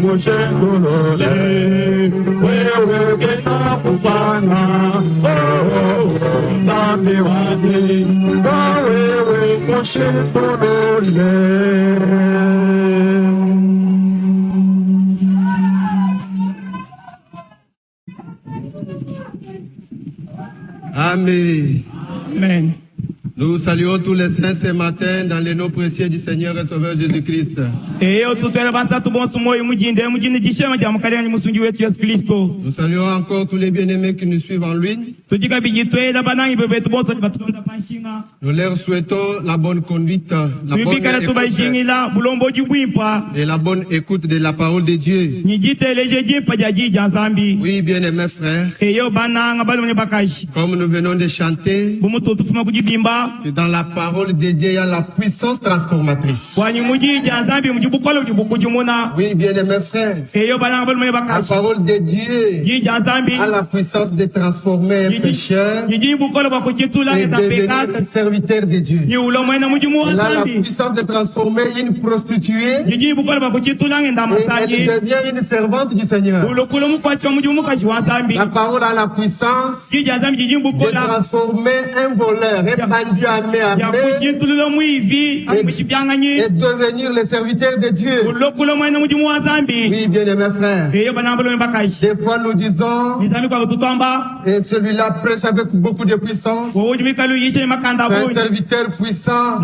mushendolole wewe kena kupana zambi wadi wewe mushendolole. Amen. Amen. Nous saluons tous les saints ce matin dans les noms précieux du Seigneur et Sauveur Jésus-Christ. Nous saluons encore tous les bien-aimés qui nous suivent en ligne. Nous leur souhaitons la bonne conduite, la bonne et la bonne écoute de la parole de Dieu. Oui, bien-aimés frères, comme nous venons de chanter, que dans la parole de Dieu, il y a la puissance transformatrice. Oui, bien-aimés frères, la parole de Dieu a la puissance de transformer un pécheur et devenir un serviteur de Dieu. Elle a la puissance de transformer une prostituée et elle devient une servante du Seigneur. La parole a la puissance de transformer un voleur, un bandit armé et devenir le serviteur de Dieu. Oui, bien-aimés frères, des fois nous disons, et celui-là prêche avec beaucoup de puissance, c'est un serviteur puissant.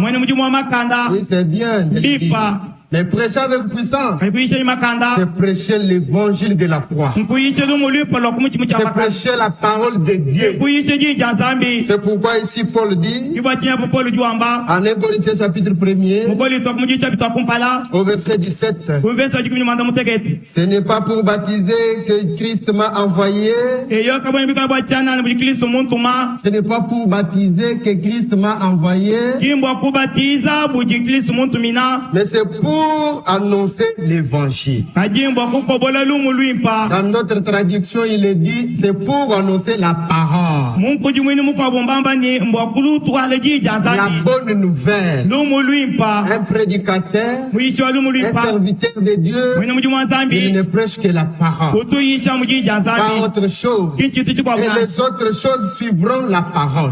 Oui, c'est bien. Mais prêcher avec puissance, c'est prêcher l'évangile de la croix. C'est prêcher la parole de Dieu. C'est pourquoi ici Paul dit, en 1 Corinthiens chapitre 1er, au verset 17, ce n'est pas pour baptiser que Christ m'a envoyé. Ce n'est pas pour baptiser que Christ m'a envoyé. Mais c'est pour annoncer l'évangile. Dans notre traduction, il est dit, c'est pour annoncer la parole. La bonne nouvelle. Un prédicateur, un serviteur de Dieu, il ne prêche que la parole. Pas autre chose. Et les autres choses suivront la parole.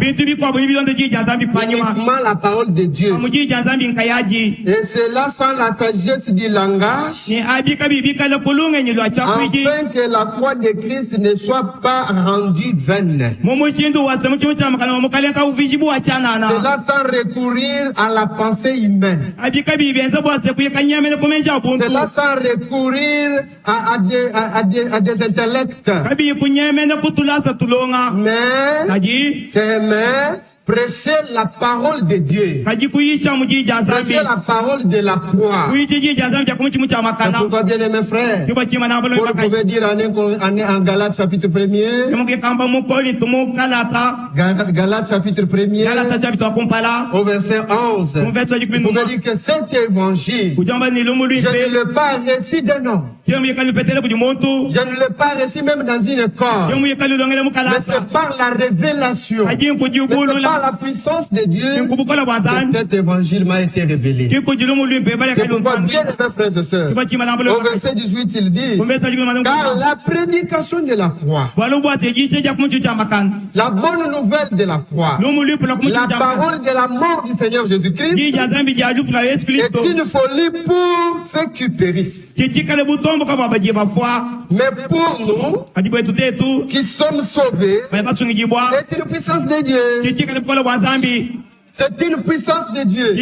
Uniquement la parole de Dieu. Et c'est là sans la sagesse du langage, afin que la croix de Christ ne soit pas rendue vaine. Cela sans recourir à la pensée humaine. Cela sans recourir à des intellects. Mais prêcher la parole de Dieu. Prêcher la parole de la croix. C'est pourquoi, bien aimés frères, vous pouvez dire en Galates chapitre 1er, Galates chapitre 1er, au verset 11, vous pouvez dire que cet évangile, je ne l'ai pas reçu d'un homme. Je ne l'ai pas reçu même dans une école. Mais c'est par la révélation. Par la puissance de Dieu, cet évangile m'a été révélé. C'est pourquoi, bien aimés frères et sœurs, au verset 18, il dit, car la prédication de la croix, la bonne nouvelle de la croix, la parole de la mort du Seigneur Jésus-Christ est une folie pour ceux qui périssent. Mais pour nous, qui sommes sauvés, est une puissance de Dieu. C'est une puissance de Dieu.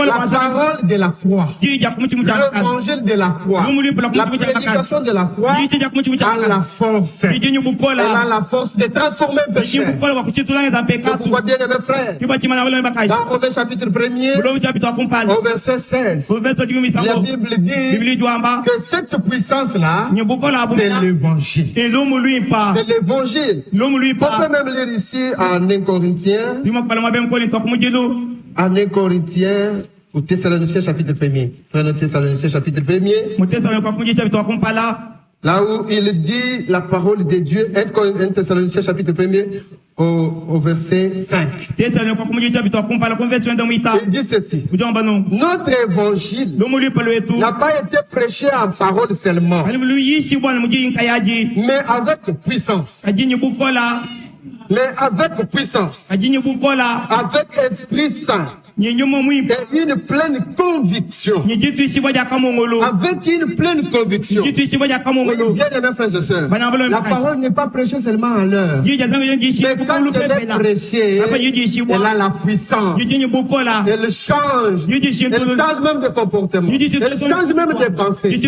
La parole de la croix. L'évangile de la croix. La prédication de la croix a la force. Elle a la force de transformer le péché. C'est pourquoi, bien aimés frères, dans Romains chapitre 1er, au verset 16, la Bible dit que cette puissance-là, c'est l'évangile. C'est l'évangile. On peut même lire ici en 1 Corinthiens. En 1 Corinthiens, au Thessaloniciens chapitre 1er. Prenons Thessaloniciens chapitre 1er. Là où il dit la parole de Dieu, 1 Thessaloniciens chapitre 1er au verset 5. Il dit ceci. Notre évangile n'a pas été prêché en parole seulement, mais avec puissance. Mais avec puissance. Avec Esprit Saint. Et une pleine conviction. Avec une pleine conviction. Oui, bien aimés frères et sœurs, la parole n'est pas prêchée seulement en l'heure. Mais quand elle est prêchée, elle a la puissance. Elle change. Elle change même de comportement. Elle change même de pensée.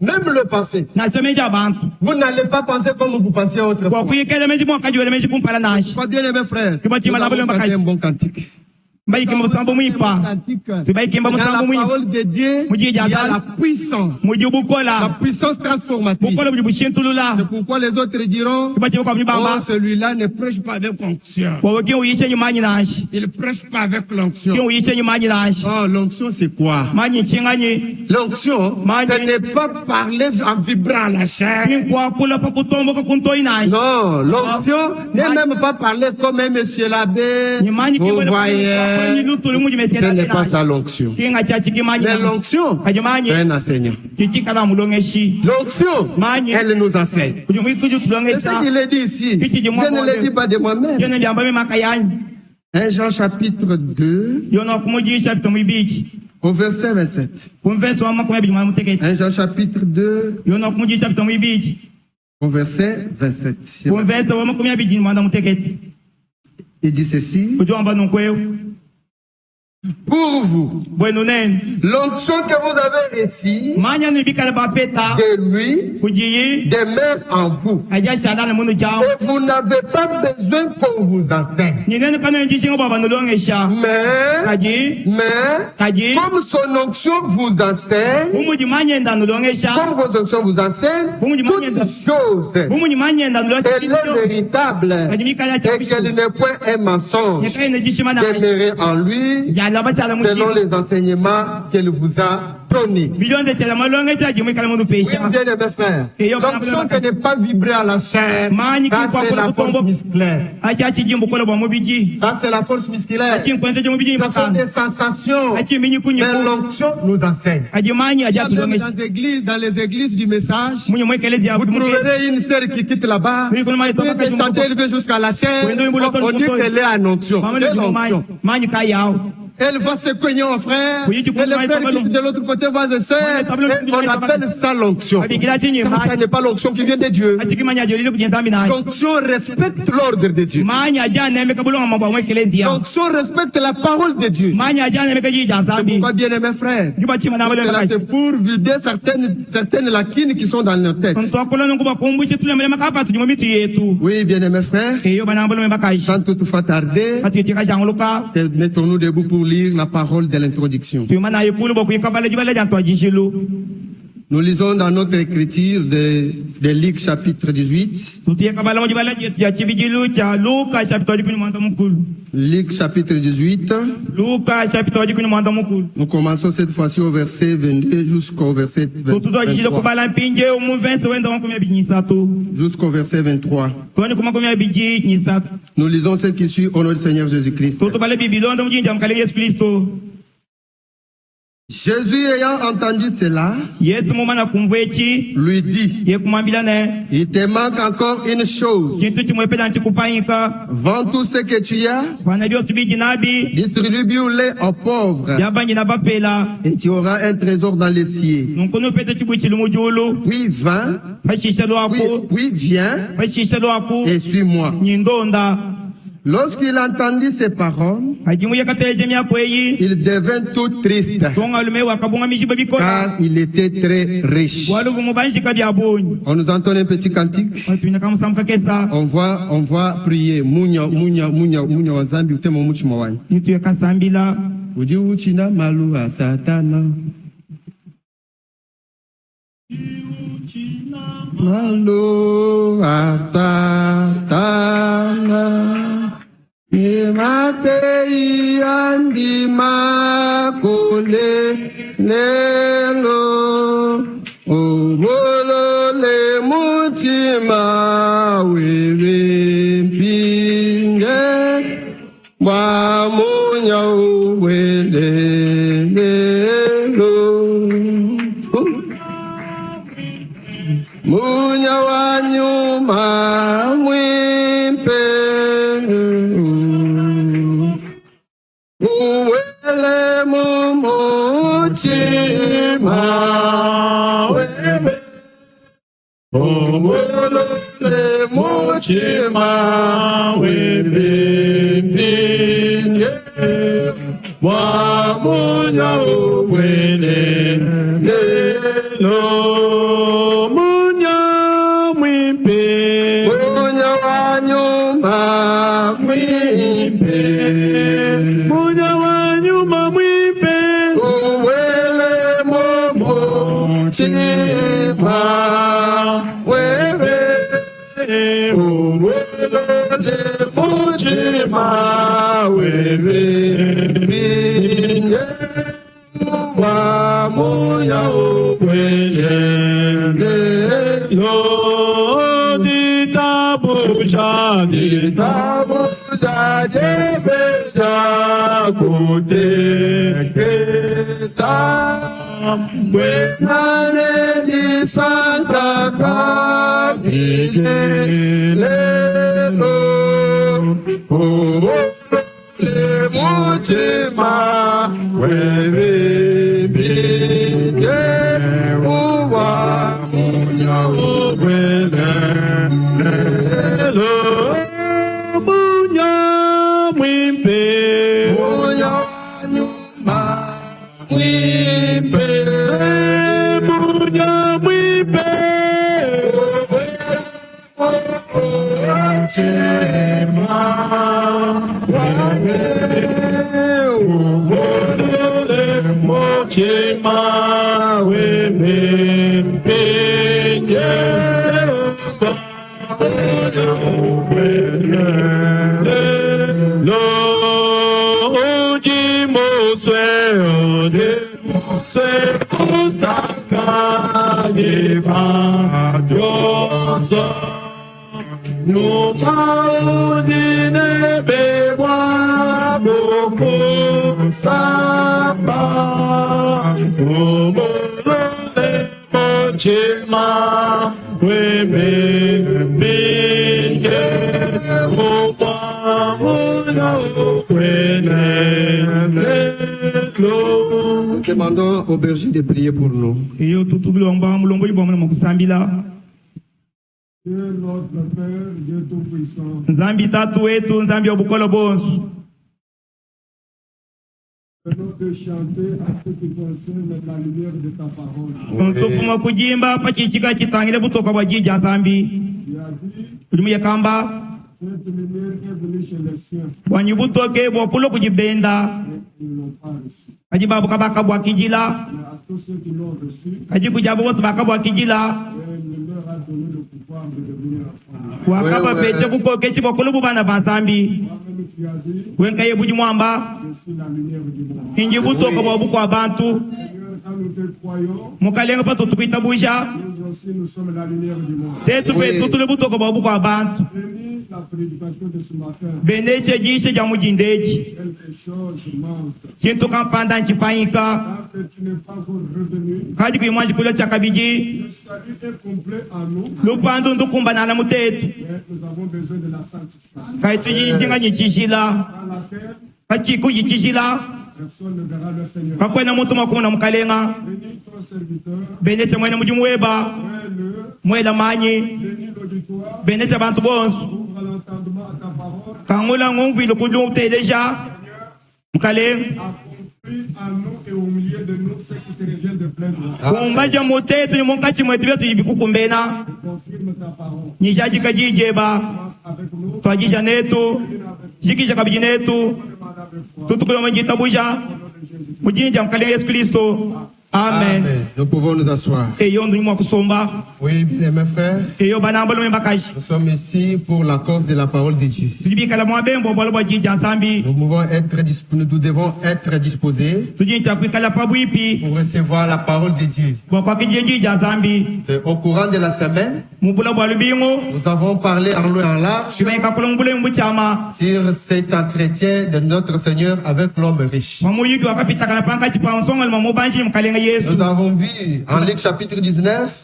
Même le passé. Vous n'allez pas penser comme vous pensiez autrefois. Bien aimé frère, nous avons fait un bon cantique. Dans la parole de Dieu, il y a la puissance. La puissance transformative. C'est pourquoi les autres diront, oh, celui-là ne prêche pas avec l'onction. Il ne prêche pas avec l'onction. Oh, l'onction c'est quoi? L'onction, ce n'est pas parler en vibrant la chair. Non, l'onction n'est même pas parler comme un monsieur l'abbé. Vous voyez. Ce n'est pas ça l'onction. Mais l'onction, c'est un enseignant. L'onction, elle nous enseigne. C'est ça qu'il est dit ici. Je ne le dis pas de moi-même. 1 Jean chapitre 2, au verset 27. 1 Jean chapitre 2, au verset 27. Il dit ceci. Pour vous, l'onction que vous avez reçue de lui demeure en vous. Et vous n'avez pas besoin qu'on vous enseigne. Mais comme son onction vous enseigne, comme vos onctions vous enseignent, toute chose, elle est véritable et qu'elle n'est point un mensonge. Demeurez en lui, selon les enseignements qu'elle vous a donnés. Oui, bien aimés frères. L'onction, ce n'est pas vibrer à la chair. Ça, c'est la force musculaire. Ça, c'est la force musculaire. Ce sont des sensations. Mais l'onction nous enseigne. Dans les églises du message, vous trouverez une sœur qui quitte là-bas. Elle veut chanter, elle veut jusqu'à la chair. On dit qu'elle est en onction. Elle va se cogner en frère. Et le frère qui de l'autre côté va se serrer. On appelle ça l'onction. Ça n'est pas l'onction qui vient de Dieu. L'onction respecte l'ordre de Dieu. L'onction respecte la parole de Dieu. C'est pourquoi, bien aimé frère, c'est pour vider certaines lacunes qui sont dans nos têtes. Oui, bien aimé frère, sans toutefois tarder, mettons-nous debout pour lire la parole de l'introduction. Nous lisons dans notre écriture de Luc chapitre 18. Luc chapitre 18. Nous commençons cette fois-ci au verset 22 jusqu'au verset 23. Jusqu'au verset 23. Nous lisons ce qui suit au nom du Seigneur Jésus-Christ. Jésus ayant entendu cela, lui dit, il te manque encore une chose. Vends tout ce que tu as, distribue-le aux pauvres, et tu auras un trésor dans les cieux. Puis viens, et suis-moi. Lorsqu'il entendit ces paroles, il devint tout triste, car il était très riche. On nous entend un petit cantique. On va prier. Malo asatana imatei andima kole lelo owo mutima wewe mpinge wamunya uwelelo munya wanyuma mwimpe uwele mumutima wewe uwele mutima wewe mpinge wamunya uwelelo munya mwimpe munya wanyuma mwimpe munya wanyuma mwimpe uwele mumutima wewe uwele mutima wewe binye wamunya uwelelo ditabuja jebeja kuteketa wenane di santa kabilelo le mutima wewe binye uwa munya uwelelo munya mwimpe munya nyuma mwimpe munya mwimpe mutima mutima wewe mpinge lo ujimo sweo de sweo sakani fadioso no paudine bewa boko samba umolole mochima weme binge upa munya uwelelo. Demandons au berger de prier pour nous. Iyo tutulomba mulombo ibomwe mukusambila. Dieu notre Père, Dieu tout-puissant. Nzambi tatu wetu, nzambi obukolo bonsu. Venons de chanter à ce qui concerne la lumière de ta parole. Tukuma kujimba pachichika chitangile butoka bwajija nzambi. Tu as dit, Ulimuye kamba cette lumière est venue chez les siens, wanyibutoke bwokulo kujibenda. mais ils ne l'ont pas reçue. Ajibabu kabaka bwa kijila. Mais à tous ceux qui l'ont reçu, Ajikujabu wote bakabwa kijila. il leur a donné le pouvoir de devenir enfants. Wakaba peche bukoke chibokulu bubana banzambi. Toi-même, tu as dit, Wenkaye bujimwamba. je suis la lumière du monde. Injibutoka bwabuko abantu. Seigneur, quand nous te croyons, Mukalenga pato tukuitabusha. nous aussi nous sommes la lumière du monde. Tetu pe tutule butoka bwabuko abantu. Bénis la prédication de ce matin. Bendeche jishe ja mujindechi. Quelque chose manque. Chintu kampanda nchipanyika. Quand tu n'es pas encore revenu, Kaji kuimwanji kula chakabiji. le salut est complet en nous, Lupandu ndukumba na mutetu. mais nous avons besoin de la sanctification. Kaituji njinga nyichishila. Sans laquelle Kachiku yichishila. personne ne verra le Seigneur. Kakwena mutu makumuna mukalenga. Bénis ton serviteur, Bendeche mwene mujimuweba. fais-le, Mwela manyi. bénis l'auditoire, Bendeche bantu bonsu. ouvre l'entendement à ta parole, Kangula ngumvile kudumteleja. Mukalenga. accomplis en nous et au milieu de nous ce qui te revient de plein droit. Kumbaja mutetu ni munkachi mwetu byetu yibikukumbena. Confirme ta parole. Nishaji kajijeba. Commence avec nous, Twajisha netu. Jikisha kabiji netu. demande avec foi. Tutukula mwenjitabusha. Mujinja mkalenga Yesu Kristo. Amen. Nous pouvons nous asseoir. Oui, bien mes frères. Nous sommes ici pour la cause de la parole de Dieu. Nous devons être disposés pour recevoir la parole de Dieu. Au courant de la semaine, nous avons parlé en long et en large sur cet entretien de notre Seigneur avec l'homme riche. Nous avons vu en Luc chapitre 19,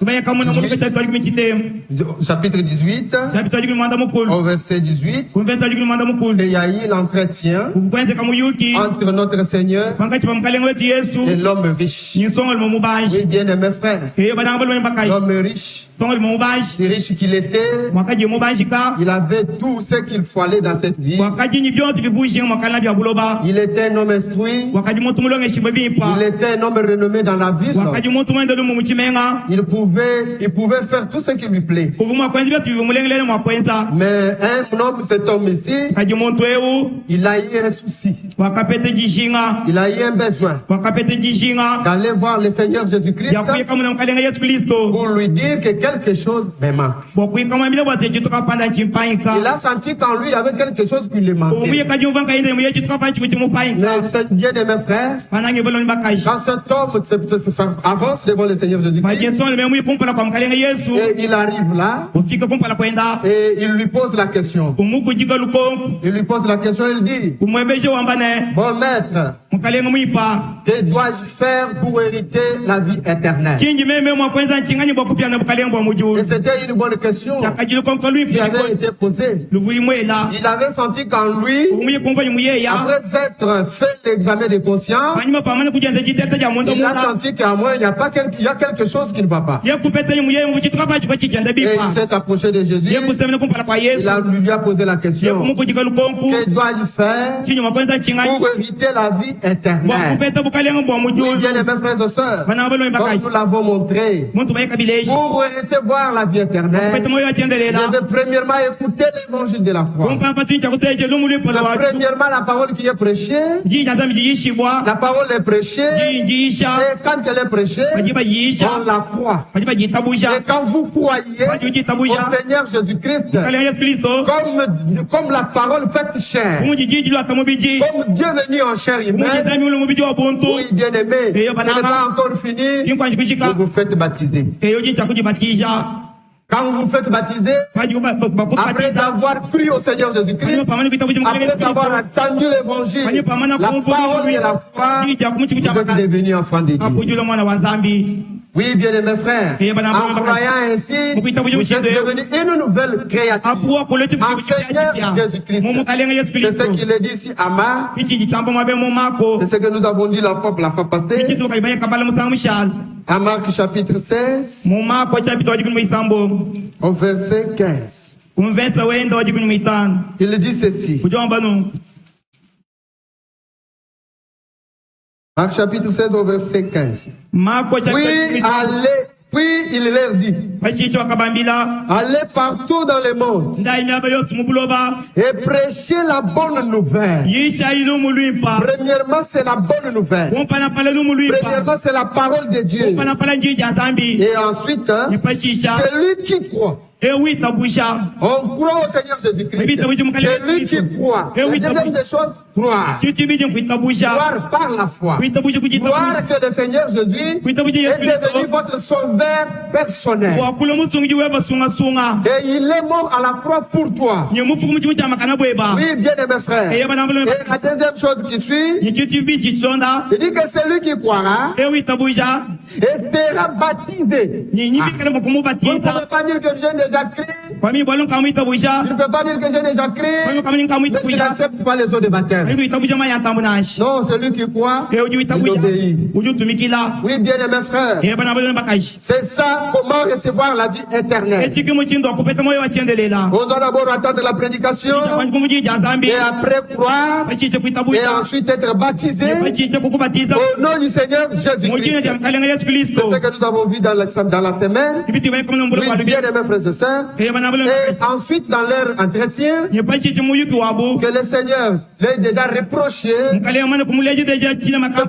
chapitre 18, au verset 18, il y a eu l'entretien entre notre Seigneur et l'homme riche. Oui, bien aimé frère, l'homme riche, si riche qu'il était, il avait tout ce qu'il fallait dans cette vie. Il était un homme instruit, il était un homme renommé dans la ville. Il pouvait faire tout ce qui lui plaît. Mais un homme, cet homme ici, il a eu un souci. Il a eu un besoin d'aller voir le Seigneur Jésus-Christ pour lui dire que quelque chose me manque. Il a senti qu'en lui il y avait quelque chose qui lui manquait. Mais bien de mes frères, quand cet homme avance devant le Seigneur Jésus-Christ, et il arrive là, et il lui pose la question. Il lui pose la question, il dit, bon maître, que dois-je faire pour hériter la vie éternelle? Et c'était une bonne question qui avait été posée. Il avait senti qu'en lui, après s'être fait l'examen de conscience, il a senti qu'en moi, il y a quelque chose qui ne va pas. Et il s'est approché de Jésus. Il lui a posé la question. Que dois-je faire pour hériter la vie éternelle? Oui, bien aimés frères et sœurs, comme nous l'avons montré, pour recevoir la vie éternelle, je vais premièrement écouter l'évangile de la croix. C'est premièrement la parole qui est prêchée. La parole est prêchée. Et quand elle est prêchée, on la croit. Et quand vous croyez au Seigneur Jésus-Christ, comme la parole faite chair, comme Dieu venu en chair humaine, oui, bien aimé, ce n'est pas encore fini, vous vous faites baptiser. Quand vous vous faites baptiser, après avoir cru au Seigneur Jésus-Christ, après avoir entendu l'évangile, la parole de la foi, vous êtes devenu enfant de Dieu. Oui, bien aimés frères, en croyant ainsi, vous êtes devenus une nouvelle créature en Seigneur Jésus-Christ. C'est ce qu'il est dit ici à Marc. C'est ce que nous avons dit la fois passée. À Marc chapitre 16, au verset 15. Il dit ceci. Marc chapitre 16 au verset 15. Puis il leur dit, allez partout dans le monde et prêchez la bonne nouvelle. Premièrement, c'est la bonne nouvelle. Premièrement, c'est la parole de Dieu. Et ensuite, celui qui croit. On croit au Seigneur Jésus-Christ. Celui qui croit. La deuxième des choses, croire. Croire par la foi. Croire que le Seigneur Jésus est devenu votre sauveur personnel. Et il est mort à la croix pour toi. Oui, bien aimés frères. Et la deuxième chose qui suit, il dit que celui qui croira et sera baptisé. Vous ne pouvez pas dire que j'ai déjà crié. Tu ne peux pas dire que j'ai déjà crié, mais tu n'acceptes pas les eaux de baptême. Non, celui qui croit, il obéit. Oui, bien aimés frères. C'est ça, comment recevoir la vie éternelle. On doit d'abord attendre la prédication, et après croire, et ensuite être baptisé au nom du Seigneur Jésus-Christ. C'est ce que nous avons vu dans la semaine. Oui, bien aimés frères et sœurs. Et ensuite, dans leur entretien, que le Seigneur l'ai déjà reproché.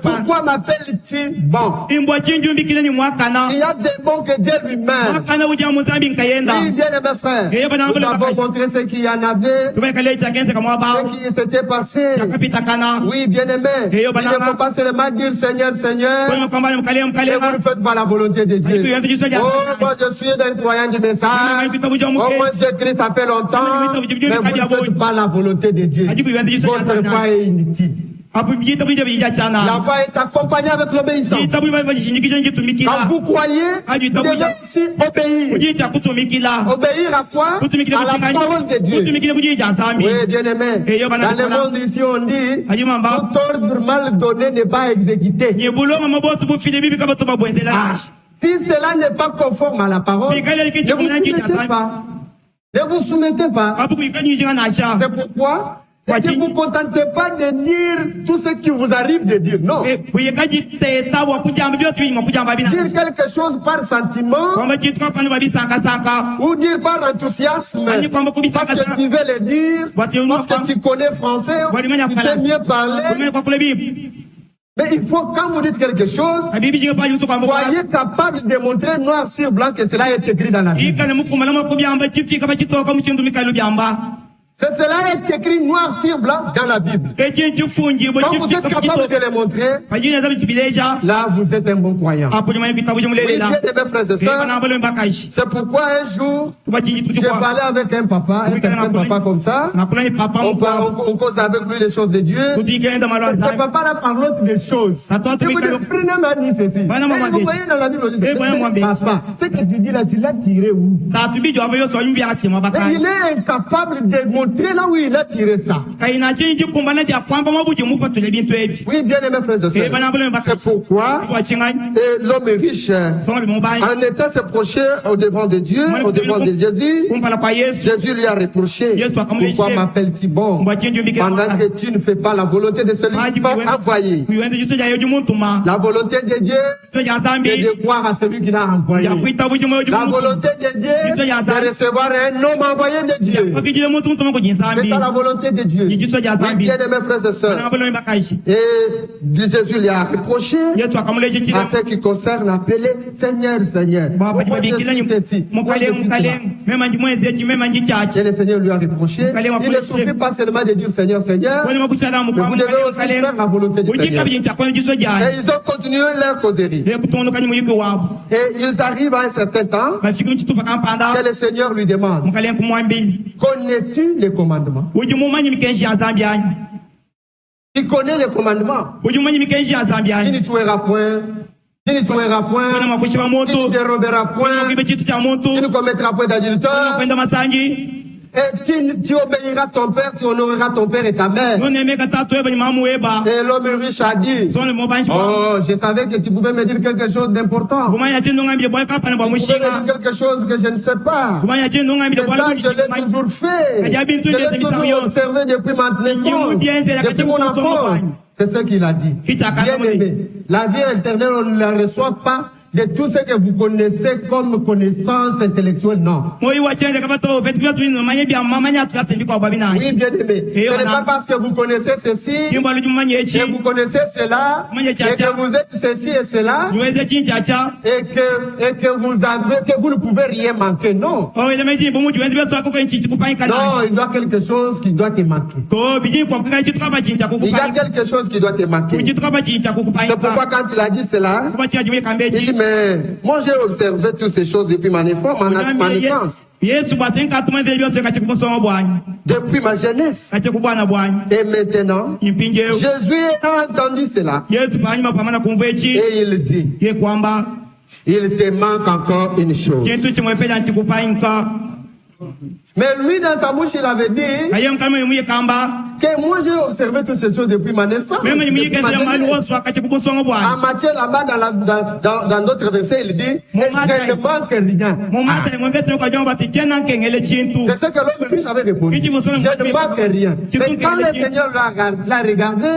Pourquoi m'appelles-tu bon? Il y a des bons que Dieu lui-même. Oui, bien mes frères, nous avons montré ce qu'il y en avait, ce qui s'était passé. Oui, bien aimé, il ne faut pas seulement dire Seigneur, Seigneur, et vous ne faites pas la volonté de Dieu. Oh, moi je suis un croyant du message. Oh, moi j'écris, ça fait longtemps, mais vous ne faites pas la volonté de Dieu. Votre foi est inutile. La foi est accompagnée avec l'obéissance. Quand vous croyez, vous devez aussi obéir. Obéir à quoi? À la parole de Dieu. Oui, bien aimé. Dans le monde ici, on dit, tout ordre mal donné n'est pas exécuté. Si cela n'est pas conforme à la parole, ne vous soumettez pas. Ne vous soumettez pas. C'est pourquoi ne vous contentez pas de dire tout ce qui vous arrive de dire. Non. Dire quelque chose par sentiment ou dire par enthousiasme parce que tu veux le dire, parce que tu connais français, tu sais mieux parler. Mais il faut, quand vous dites quelque chose, soyez capable de montrer noir sur blanc que cela est écrit dans la Bible. Cela est écrit noir sur blanc dans la Bible. Quand vous êtes capable de le montrer, là vous êtes un bon croyant. Oui, bien aimés frères et sœurs, c'est pourquoi un jour, j'ai parlé avec un papa, un certain papa comme ça. On cause avec lui les choses de Dieu. Ce papa-là parle des choses. Et vous dites, prenez ma dit ceci. Vous voyez dans la Bible, on dit, papa, ce que tu dis là, tu l'as tiré où? Et il est incapable de montrer là où il a tiré ça. Oui, bien aimé frères et sœurs. C'est pourquoi l'homme est riche. En étant se procher au devant de Dieu, au devant de Jésus, Jésus lui a reproché. Pourquoi m'appelles-tu bon pendant que tu ne fais pas la volonté de celui qui m'a envoyé? La volonté de Dieu, c'est de croire à celui qui l'a envoyé. La volonté de Dieu, c'est de recevoir un homme envoyé de Dieu. C'est ça la volonté de Dieu. Oui, bien aimés frères et sœurs. Et Jésus lui a reproché à ce qui concerne l'appeler Seigneur, Seigneur. Moi je suis ceci. Et le Seigneur lui a reproché. Il ne suffit pas seulement de dire Seigneur, Seigneur, mais vous devez aussi faire la volonté du Seigneur. Et ils ont continué leur causerie. Et ils arrivent à un certain temps que le Seigneur lui demande, connais-tu les commandements? Tu connais les commandements. Tu ne tueras point. Tu ne tueras point. Tu ne déroberas point. Tu ne commettras point d'adultère. Et tu obéiras ton père, tu honoreras ton père et ta mère. Et l'homme riche a dit, oh, je savais que tu pouvais me dire quelque chose d'important. Tu pouvais me dire quelque chose que je ne sais pas. Mais ça, je l'ai toujours fait. Je l'ai toujours observé depuis ma naissance, depuis mon enfance. C'est ce qu'il a dit. Bien aimé, la vie éternelle, on ne la reçoit pas de tout ce que vous connaissez comme connaissance intellectuelle, non. Oui, bien aimé. Ce n'est pas parce que vous connaissez ceci, que vous connaissez cela, et que vous êtes ceci et cela, et que vous ne pouvez rien manquer, non. Non, il doit quelque chose qui doit te manquer. Il y a quelque chose qui doit te manquer. C'est pourquoi quand il a dit cela, il dit, mais moi j'ai observé toutes ces choses depuis ma naissance. Depuis ma jeunesse. Et maintenant, Jésus a entendu cela. Et il dit, il te manque encore une chose. Mais lui, dans sa bouche, il avait dit que moi j'ai observé toutes ces choses depuis ma naissance. En Matthieu, là-bas, dans d'autres versets, il dit, je ne manque rien. C'est ce que l'homme riche avait répondu. Je ne manque rien. Mais quand le Seigneur l'a regardé,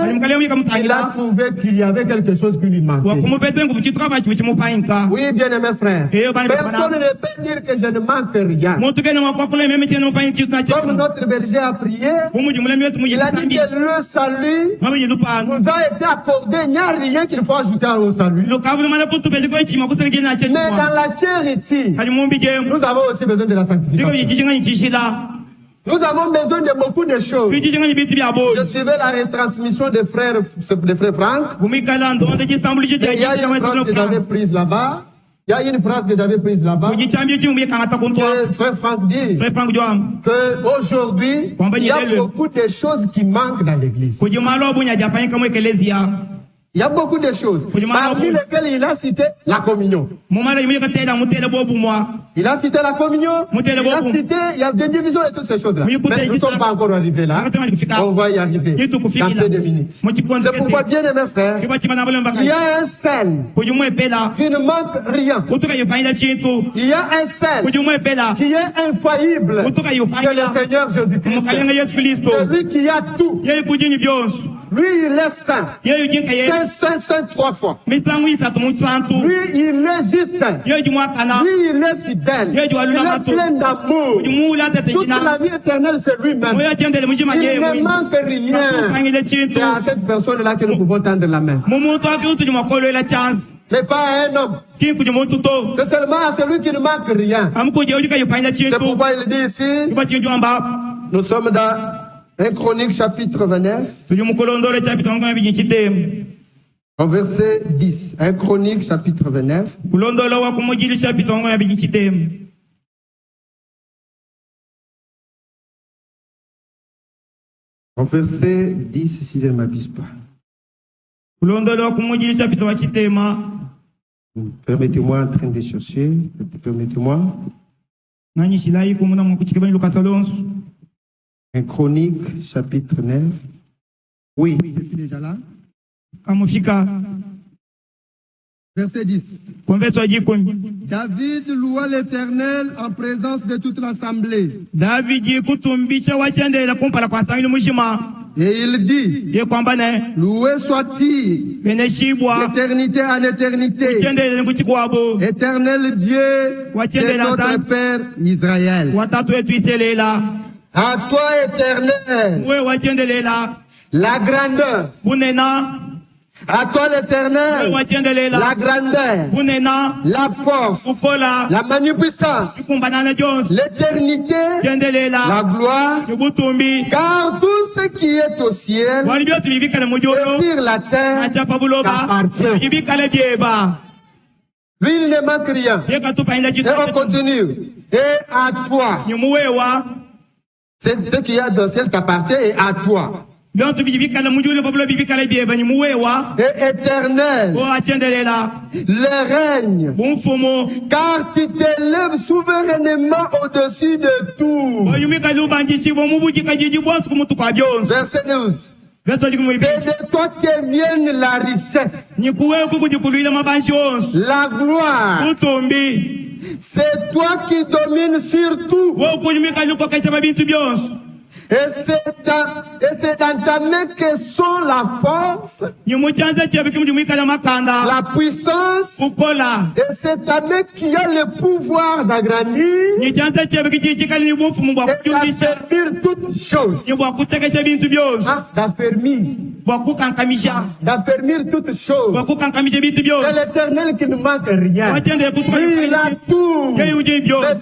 il a trouvé qu'il y avait quelque chose qui lui manquait. Oui, bien aimé frère. Personne ne peut dire que je ne manque rien. Comme notre berger a prié, Il a dit que le salut nous a été accordé. Il n'y a rien qu'il faut ajouter au salut. Mais dans la chair ici, nous avons aussi besoin de la sanctification. Nous avons besoin de beaucoup de choses. Je suivais la retransmission des frères Franck. Et il y a une phrase que j'avais prise là-bas. Que frère Franck dit qu'aujourd'hui, il y a beaucoup de choses qui manquent dans l'église. Il y a beaucoup de choses, parmi lesquelles il a cité la communion. Il a cité la communion, il y a des divisions et toutes ces choses-là. Mais nous ne sommes pas encore arrivés là. On va y arriver dans peu de minutes. C'est pourquoi, bien aimés frères, il y a un sel qui ne manque rien. Il y a un sel qui est infaillible. C'est le Seigneur Jésus-Christ. Celui qui a tout. Lui, il est saint. Saint 3 fois. Lui, il est juste. Lui, il est fidèle. Il est plein d'amour. Toute la vie éternelle, c'est lui-même. Il ne manque rien. C'est à cette personne-là que nous pouvons tendre la main. Mais pas à un homme. C'est seulement à celui qui ne manque rien. C'est pourquoi il dit ici, nous sommes dans 1 Chronique chapitre 29. Au verset 10. 1 Chronique chapitre 29. Au verset 10, si je ne m'abuse pas. Permettez-moi en train de chercher. Permettez-moi. 1 Chronique, chapitre 9. Oui, je suis déjà là. Verset 10. David loua l'Éternel en présence de toute l'assemblée. Et il dit, loué soit-il d'éternité en éternité, éternel Dieu de notre Père Israël. À toi, éternel, la grandeur. À toi, l'éternel, la grandeur, la force, la magnificence, l'éternité, la gloire, car tout ce qui est au ciel et sur la terre t'appartient. Lui, il ne manque rien. Et on continue. Et à toi, ce qui est dans le ciel t'appartient et à toi. Et éternel, le règne, car tu t'élèves souverainement au-dessus de tout. Verset 12. C'est de toi que vienne la richesse, la gloire. C'est toi qui domines sur tout. Et c'est dans ta main que sont la force, la puissance, et c'est ta main qui a le pouvoir d'agrandir et d'affermir toutes choses. D'affermir toutes choses. C'est l'Éternel qui ne manque rien. Lui, il a tout. Mais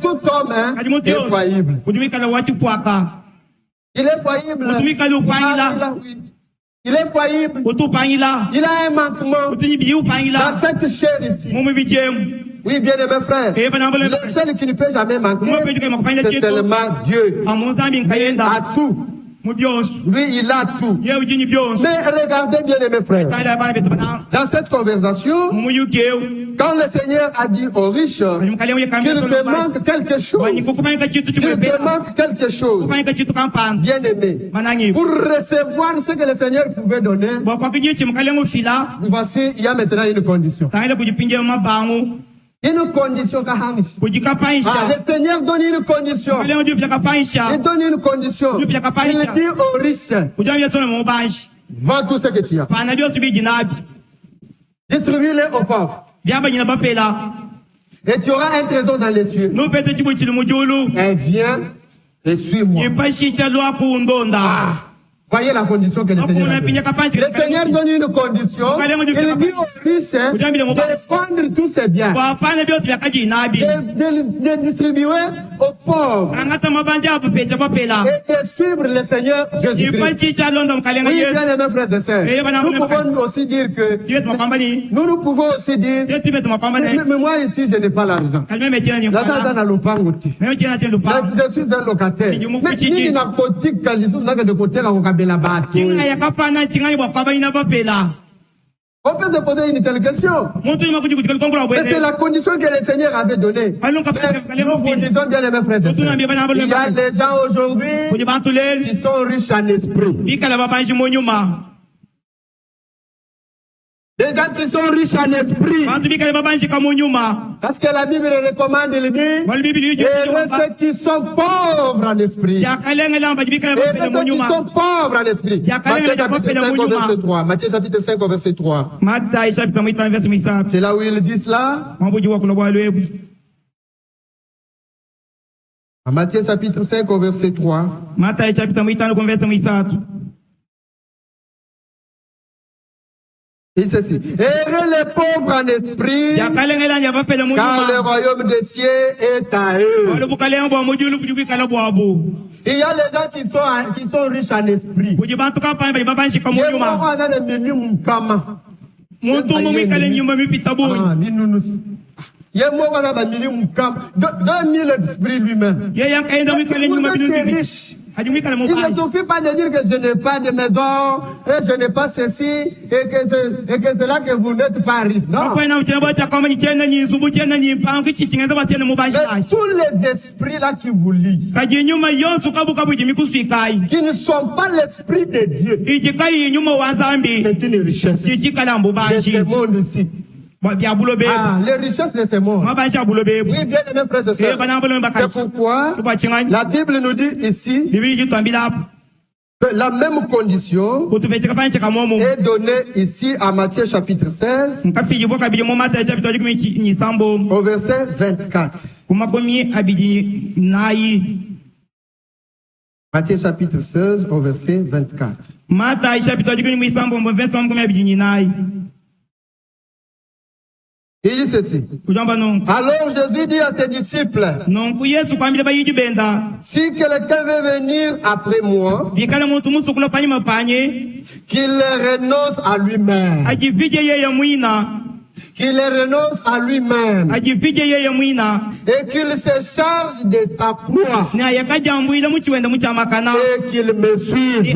tout homme est faillible. Il est faillible. Il est faillible. Il a un manquement dans cette chair ici. Oui, bien aimé frère. Le seul qui ne peut jamais manquer, c'est seulement Dieu. Il a tout. Lui, il a tout. Mais regardez bien aimé frère. Dans cette conversation, quand le Seigneur a dit aux riches qu'il te manque quelque chose, bien aimé, pour recevoir ce que le Seigneur pouvait donner, voici, il y a maintenant une condition. Une condition, le Seigneur donne une condition. Il donne une condition. Il dit aux riches, vends tout ce que tu as. Distribue-les aux pauvres. Et tu auras un trésor dans les cieux. Et viens et suis-moi. Voyez la condition que le Seigneur a donnée. Le Seigneur donne une condition. Il dit aux riches de prendre tous ses biens, de distribuer aux pauvres et de suivre le Seigneur Jésus-Christ. Oui, bien aimés frères et sœurs, nous pouvons aussi dire que nous pouvons aussi dire, mais moi ici je n'ai pas l'argent. Je suis un locataire. Mais il n'a pas de on peut se poser une telle question. Mais c'est la condition que le Seigneur avait donnée. Nous disons bien aimés frères et sœurs, il y a des gens aujourd'hui qui sont riches en esprit. Des gens qui sont riches en esprit. Parce que la Bible recommande, il dit, et ceux qui sont pauvres en esprit. Et ceux qui sont pauvres en esprit. Matthieu chapitre 5 verset 3. C'est là où il dit cela. Matthieu chapitre 5 verset 3. Et ceci. Errez les pauvres en esprit, car le royaume des cieux est à eux. Il y a les gens qui sont riches en esprit. Il y a l'esprit lui-même. Il ne suffit pas de dire que je n'ai pas de maison, et je n'ai pas ceci, et que c'est là que vous n'êtes pas riche. Non. Mais tous les esprits là qui vous lient, qui ne sont pas l'esprit de Dieu, c'est une richesse de ce monde ici. Les richesses de ces mondes. Oui, bien aimés frères et sœurs. C'est pourquoi la Bible nous dit ici que la même condition est donnée ici à Matthieu chapitre 16 au verset 24. Matthieu chapitre 16 au verset 24. Il dit ceci. Alors Jésus dit à ses disciples, si quelqu'un veut venir après moi, qu'il renonce à lui-même. Qu'il renonce à lui-même. Et qu'il se charge de sa croix. Et qu'il me suive.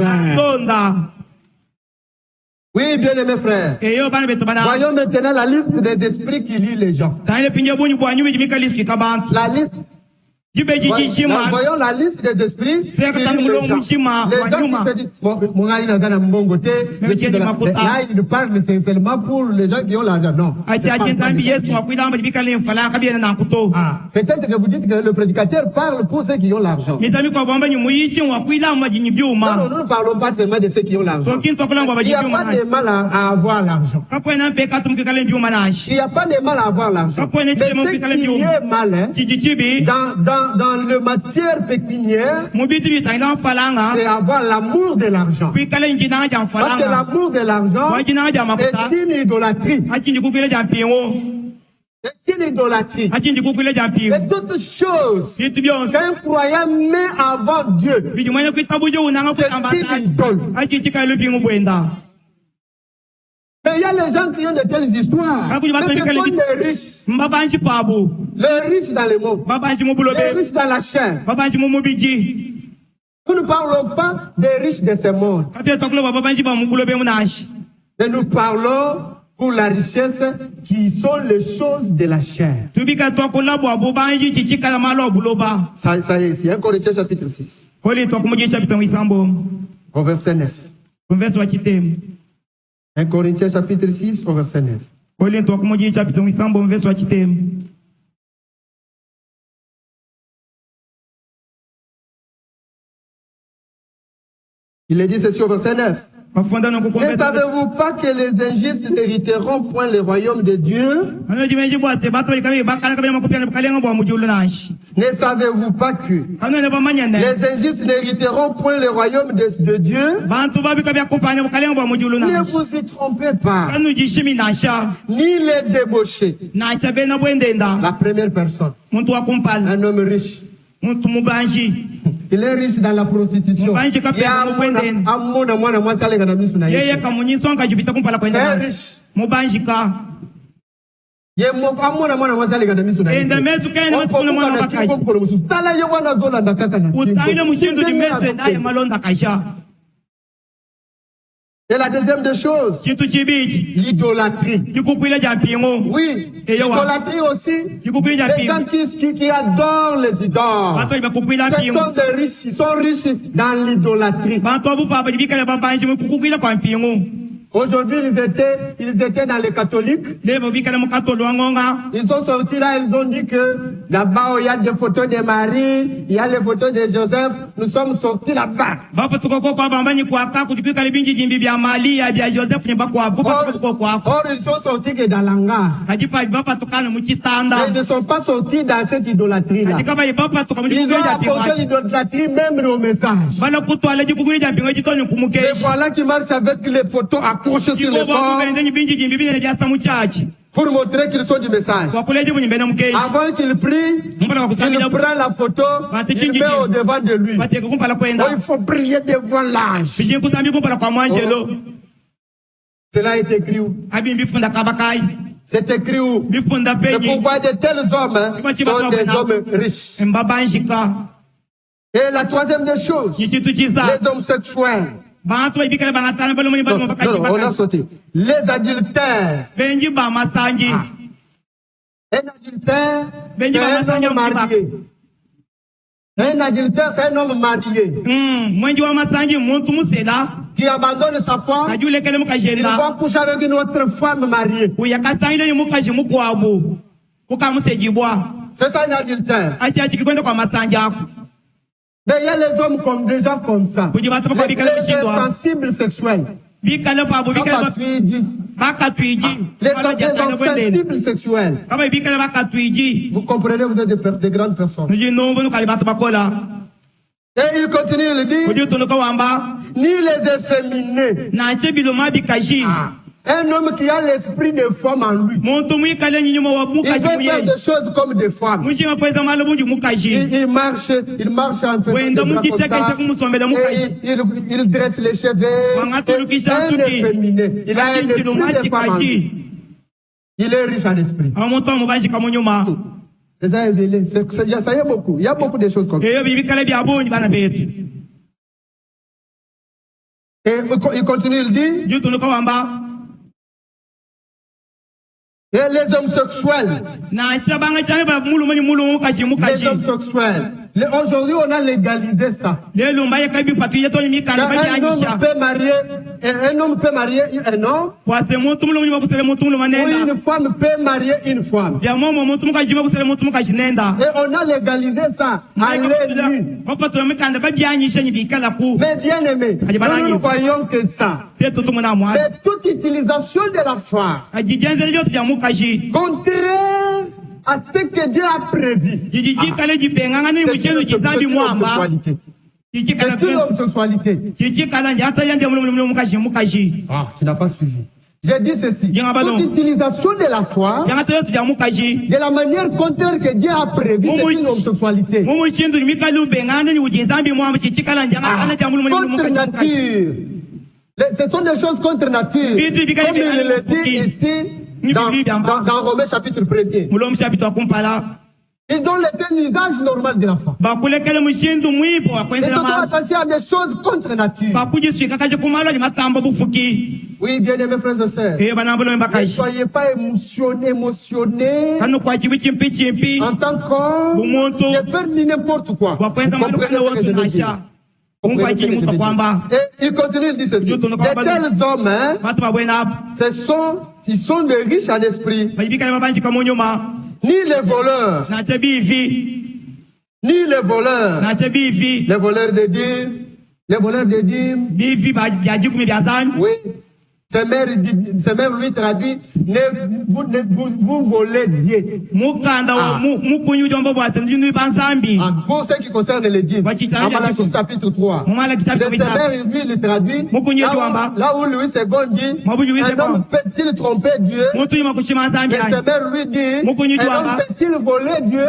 Oui, bien aimés frères. Voyons maintenant la liste des esprits qui lient les gens. La liste. Voyons la liste des esprits qui lient les gens. Les gens qui se disent, là, il parle seulement pour les gens qui ont l'argent. Non. Peut-être que vous dites que le prédicateur parle pour ceux qui ont l'argent. Non, nous ne parlons pas seulement de ceux qui ont l'argent. Il n'y a pas de mal à avoir l'argent. Il n'y a pas de mal à avoir l'argent. Mais ce qui est mal, dans le matière pécuniaire, c'est avoir l'amour de l'argent. Parce que l'amour de l'argent est une idolâtrie. C'est une idolâtrie. Et toute chose qu'un croyant met avant Dieu, c'est une idole. Mais il y a les gens qui ont de telles histoires. Mais ce sont les riches. Les riches dans le monde. Les riches dans la chair. Nous ne parlons pas des riches de ce monde. Mais nous parlons pour la richesse qui sont les choses de la chair. Ça est ici. 1 Corinthiens chapitre 6. Au verset 9. 1 Corinthiens chapitre 6 au verset 9. Il est dit ceci au verset 9. Ne savez-vous pas que les injustes n'hériteront point le royaume de Dieu? Ne savez-vous pas que les injustes n'hériteront point le royaume de Dieu? Ne vous y trompez pas. Ni les débauchés. La première personne. Un homme riche. Il est riche dans la prostitution. C'est riche. Et la deuxième des choses, l'idolâtrie. Oui, l'idolâtrie aussi. Les gens qui adorent les idoles. Ce sont des riches, ils sont riches dans l'idolâtrie. Aujourd'hui, ils étaient dans les catholiques. Ils sont sortis là, ils ont dit que là-bas, il y a des photos de Marie, il y a les photos de Joseph. Nous sommes sortis là-bas. Or, ils sont sortis que dans l'hangar. Ils ne sont pas sortis dans cette idolâtrie-là. Ils ont apporté l'idolâtrie même au message. Et voilà qui marche avec les photos accrochées sur le corps pour montrer qu'ils sont du message. Avant qu'il prie, il prend la photo, il met au devant de lui. Oh, il faut prier devant l'âge. Cela est écrit où? C'est écrit où? C'est pourquoi de tels hommes sont des hommes riches. Et la troisième des choses, les hommes sexuels. Non, on a sauté. Les adultères. Un adultère, c'est un homme marié. Un adultère, c'est un homme marié. Qui abandonne sa femme. Il va coucher avec une autre femme mariée. C'est ça un adultère. Mais il y a les hommes comme des gens comme ça. Les insensibles sexuels. Les insensibles sexuels. Vous comprenez, vous êtes des grandes personnes. Et il continue, il dit, ni les efféminés. Un homme qui a l'esprit de femme en lui. Il veut faire des choses comme des femmes. Il marche en faisant des bras comme ça. Et il dresse les cheveux. Un efféminé. Il a un esprit de femme en lui. Il est riche en esprit. Ça y est beaucoup. Il y a beaucoup de choses comme ça. Et il continue, il dit, et les hommes sexuels. Les hommes sexuels. Aujourd'hui, on a légalisé ça. Un homme peut marier un homme. Ou une femme peut marier une femme. Et on a légalisé ça à l'ennemi. Mais bien aimé, nous ne voyons que ça. Mais toute utilisation de la foi, contraire à ce que Dieu a prévu. C'est une homosexualité. Ah, tu n'as pas suivi. J'ai dit ceci. Toute utilisation de la foi, de la manière contraire que Dieu a prévu, c'est une homosexualité. Contre nature. Ce sont des choses contre nature. Comme il le dit ici, dans Romains chapitre 1er. Ils ont laissé l'usage normal de la foi. Et surtout attention à des choses contre nature. Oui, bien aimés frères et sœurs. Ne soyez pas émotionnés en tant qu'homme de faire n'importe quoi. Vous comprenez ce que je veux dire? Et il continue, il dit ceci. De tels hommes, ils sont des riches en esprit. Ni les voleurs. Ni les voleurs. Les voleurs de dire, Les voleurs de dîmes. Oui. Ces mères lui traduit, vous volez Dieu. Pour ce qui concerne les dîmes, en Malachie chapitre 3, les mères lui le traduit, là où Louis II dit, un homme peut-il tromper Dieu? Les mères lui dit, un homme peut-il voler Dieu?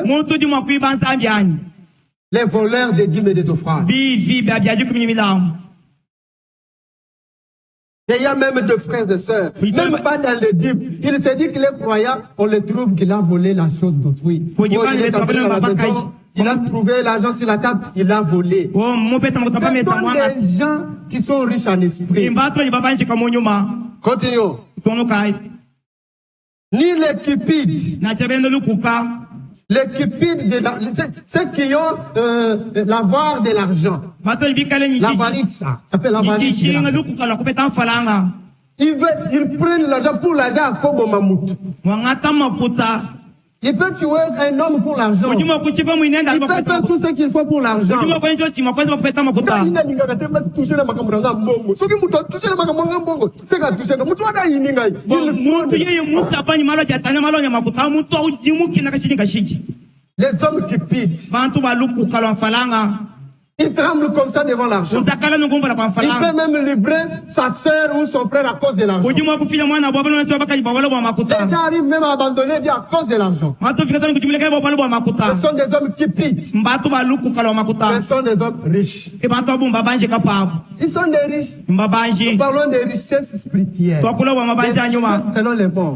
Les voleurs des dîmes et des offrandes. Il y a même deux frères et sœurs, même pas dans le dîme. Il s'est dit qu'il est croyant, on le trouve qu'il a volé la chose d'autrui. Il est entré dans la maison, il a trouvé l'argent sur la table, il a volé. Ce sont des gens qui sont riches en esprit. Continuons. Ni les cupides. Les cupides, ceux qui ont l'avoir de l'argent. L'avarice, ça s'appelle l'avarice. Ils prennent l'argent pour l'argent à Kobo Mamout. Il peut tuer un homme pour l'argent. Il peut faire tout ce qu'il faut pour l'argent. Les hommes cupides, il tremble comme ça devant l'argent. Il peut même libérer sa sœur ou son frère à cause de l'argent. Les gens arrivent même à abandonner Dieu à cause de l'argent. Ce sont des hommes cupides. Ce sont des hommes riches. Ils sont des riches. Nous parlons des richesses spirituelles. Des richesses selon les mondes.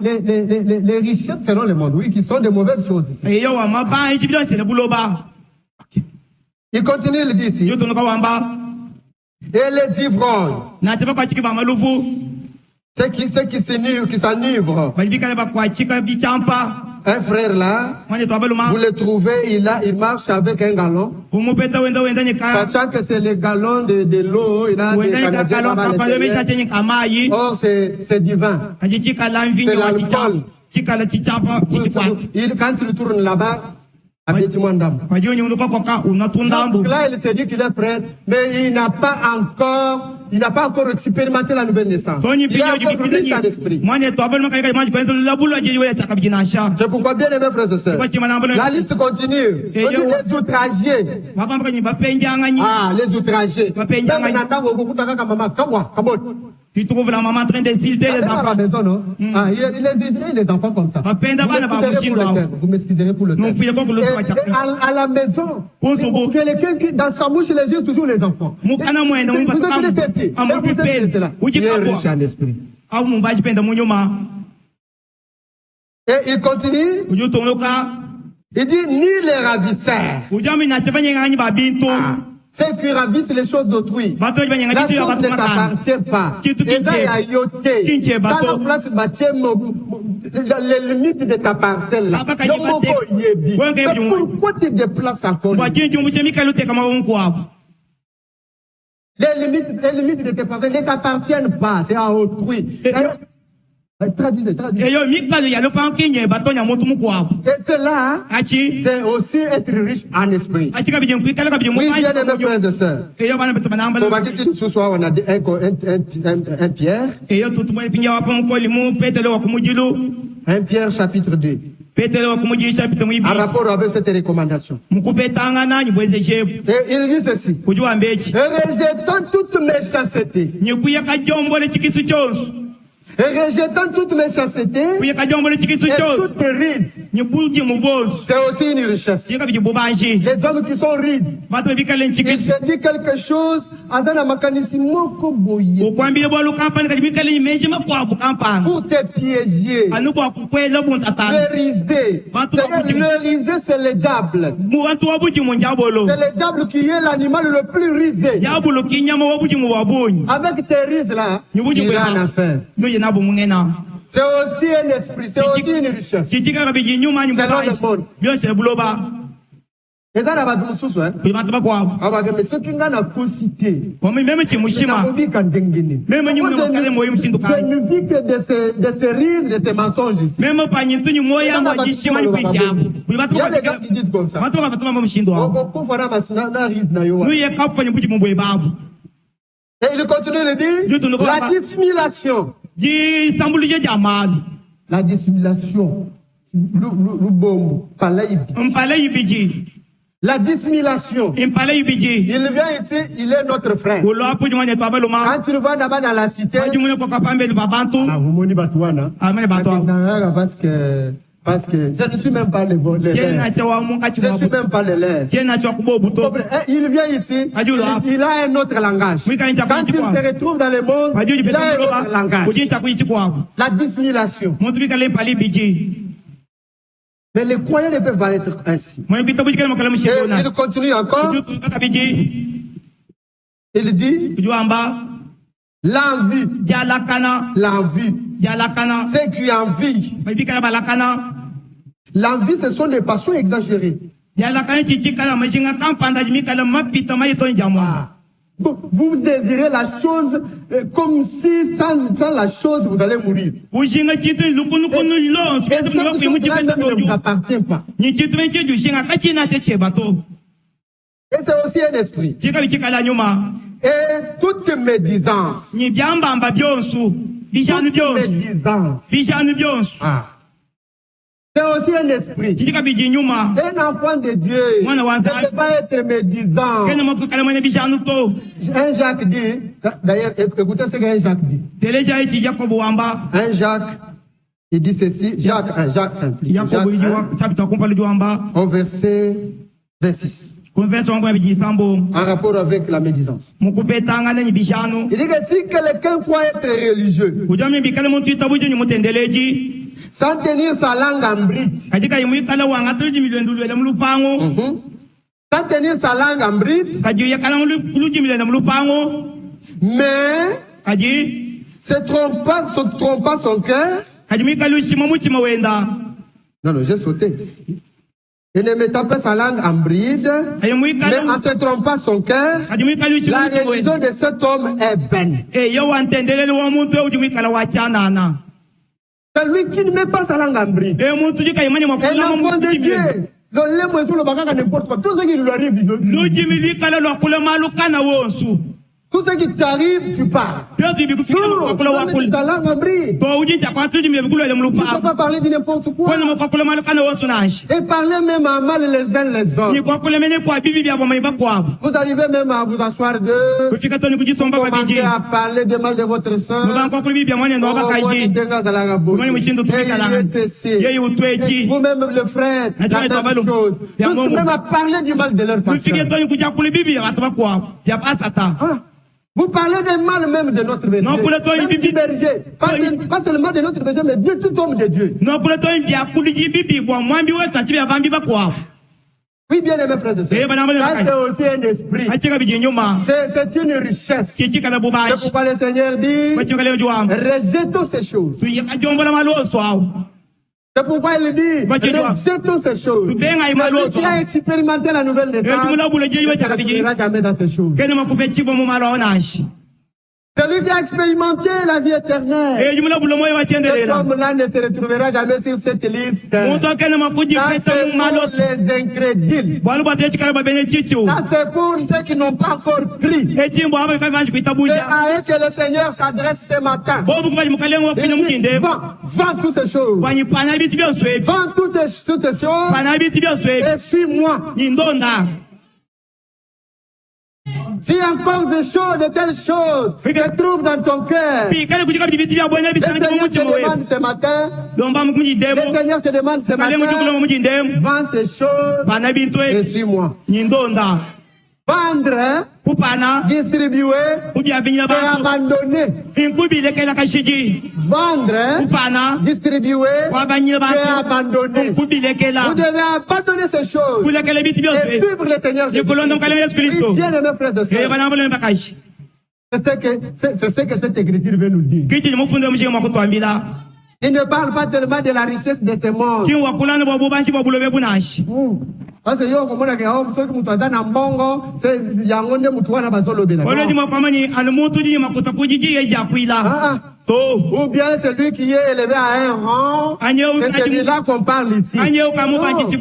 Les richesses selon le monde, oui, qui sont de mauvaises choses ici. Il continue, il dit ici. Et les ivrognes. Ceux qui s'enivrent. Un frère là, vous le trouvez, il marche avec un gallon. Sachant que c'est le gallon de l'eau, il a des Canadiens là-bas à l'intérieur. Or, c'est divin. C'est l'alcool. Quand il tourne là-bas, donc là, il s'est dit qu'il est prêt, mais il n'a pas encore expérimenté la nouvelle naissance. Il est encore riche en esprit. C'est pourquoi, bien aimés frères et sœurs, la liste continue. Les outragés. Ah, les outragés. Tu trouves la maman en train d'insulter les enfants. À la maison, non? Ah, il est des enfants comme ça. Vous m'excuserez pour le terme. À la maison, quelqu'un qui, dans sa bouche, les yeux, toujours les enfants. Vous êtes là. Il est riche en esprit. Et il continue. Il dit, ni les ravisseurs. Ceux qui ravissent les choses d'autrui. La chose ne t'appartient pas. Dans la place, les limites de ta parcelle. Mais pourquoi tu déplaces encore? Les limites de tes parcelles ne t'appartiennent pas. C'est à autrui. Traduisez. Et cela, c'est aussi être riche en esprit. Oui, bien aimés frères et sœurs. Donc ici, ce soir, on a un Pierre. 1 Pierre chapitre 2. En rapport avec cette recommandation. Et il dit ceci. Et rejetons toute méchanceté. Et rejetant toute méchanceté et toute ruse. C'est aussi une richesse. Les hommes qui sont rudes, il se dit quelque chose pour te piéger. Le riser. Le riser, c'est le diable. C'est le diable qui est l'animal le plus risé. Avec tes rises là, il est en enfer. C'est aussi un esprit, c'est aussi une richesse. Selon le monde. Et ça, là, mais ce qui n'a pas cité. Je ne vis que de ces rires, de tes mensonges ici. Il y a des gens qui disent comme ça. Et il continue de dire la dissimulation. La dissimulation. La dissimulation. Il vient ici, il est notre frère. Quand tu le vois d'abord dans la cité, parce que je ne suis même pas les lèvres. Je ne suis même pas les lèvres. Il vient ici, il a un autre langage. Quand il se retrouve dans le monde, il a un autre langage. La dissimulation. Mais les croyants ne peuvent pas être ainsi. Et il continue encore. Il dit l'envie. L'envie. C'est qui envie. L'envie, ce sont des passions exagérées. Vous désirez la chose comme si sans la chose vous allez mourir. Et ne vous appartient pas. Et c'est aussi un esprit. Et toute médisance. C'est aussi un esprit. Un enfant de Dieu ne peut pas être médisant. Un Jacques dit, d'ailleurs, écoutez ce qu'un Jacques dit. Un Jacques, il dit ceci, Jacques 1, au verset 26. En rapport avec la médisance. Il dit que si quelqu'un croit être religieux, sans tenir sa langue en bride, sans tenir sa langue en bride, mais se trompe pas son cœur. Non, j'ai sauté. Et ne mettant pas sa langue en bride, mais en se trompant son cœur, la religion de cet homme est vaine. Celui qui ne met pas sa langue en bride, et l'enfant de Dieu, tout ce qui lui arrive, tout ce qui t'arrive, tu pars. Non, tu mets ta langue en bride. Tu ne peux pas parler de n'importe quoi. Et parler même à mal les uns les autres. Vous arrivez même à vous asseoir d'eux. Commencez à parler de mal de votre soeur. Vous-même le frère, la même chose. Même à parler du mal de leur pasteur. Vous parlez des mal même de notre berger. Même du berger. Pas seulement de notre berger, mais de tout homme de Dieu. Oui, bien aimé frères et sœurs. Ça, c'est aussi un esprit. C'est une richesse. C'est pourquoi le Seigneur dit, rejetons ces choses. C'est pourquoi il dit, rejetons ces choses. Celui qui a expérimenté la nouvelle naissance ne se retrouvera jamais dans ces choses. Celui qui a expérimenté la vie éternelle, cet homme-là ne se retrouvera jamais sur cette liste. Ça, c'est pour les incrédules. Ça, c'est pour ceux qui n'ont pas encore pris. C'est à eux que le Seigneur s'adresse ce matin. Il dit, vends toutes ces choses. Vends toutes ces choses. Et suis-moi. Si encore des choses, de telles choses se trouvent dans ton cœur, le Seigneur te demande ce matin, vends ces choses et suis-moi. Vendre, distribuer, c'est abandonner. Vendre, distribuer, c'est abandonner. Vous devez abandonner ces choses et vivre le Seigneur Jésus. Bien aimé frères et sœurs, c'est ce que cette écriture veut nous dire. Il ne parle pas tellement de la richesse de ce monde. Parce que yo komona ke ho soki mutu aza na mbongo se yango nde mutu wana bazolobela. Ole di makamani anu mutu di makuta kujiji eja kuila. Ou bien celui qui est élevé à un rang, c'est celui-là qu'on parle ici. Même si tu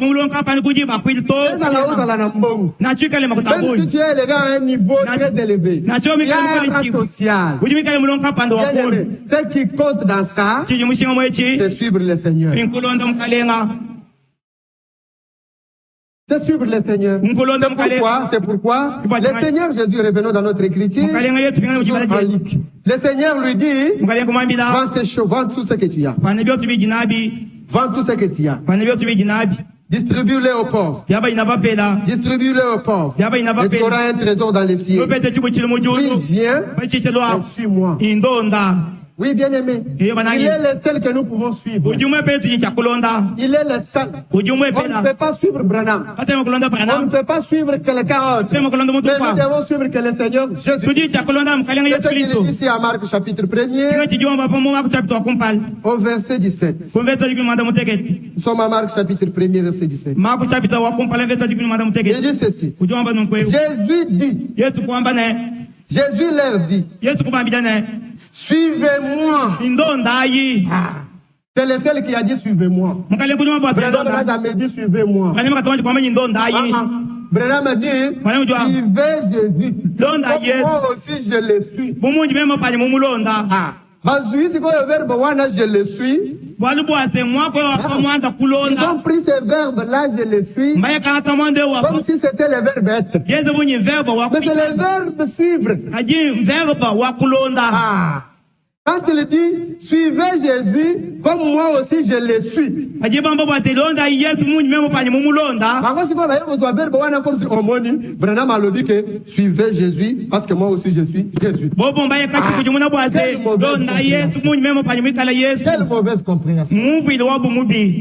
es élevé à un niveau très élevé, il y a un rang social. Ce qui compte dans ça, c'est suivre le Seigneur. C'est suivre le Seigneur. C'est pourquoi le Seigneur Jésus, revenons dans notre écriture, le Seigneur lui dit, vends ces choses, vends tout ce que tu as. Vends tout ce que tu as. Distribue-les aux pauvres. Distribue-les aux pauvres. Et tu auras un trésor dans les cieux. Puis viens et suis-moi. Oui, bien aimé. Il est le seul que nous pouvons suivre. Il est le seul. On ne peut pas suivre Branham. On ne peut pas suivre quelqu'un autre. Mais nous devons suivre que le Seigneur Jésus. C'est ce qu'il dit ici à Marc chapitre 1er, au verset 17. Nous sommes à Marc chapitre 1er, verset 17. Il dit ceci. Jésus leur dit, suivez-moi. C'est le seul qui a dit suivez-moi. Branham n'a jamais dit suivez-moi. Branham a dit suivez Jésus. Moi aussi je le suis. Je le suis. Ils ont pris ce verbe-là, je le suis, comme si c'était le verbe être. Mais c'est le verbe suivre. Quand il dit, suivez Jésus, comme moi aussi je le suis. Branham a dit que suivez Jésus, parce que moi aussi je suis Jésus. Quelle mauvaise compréhension.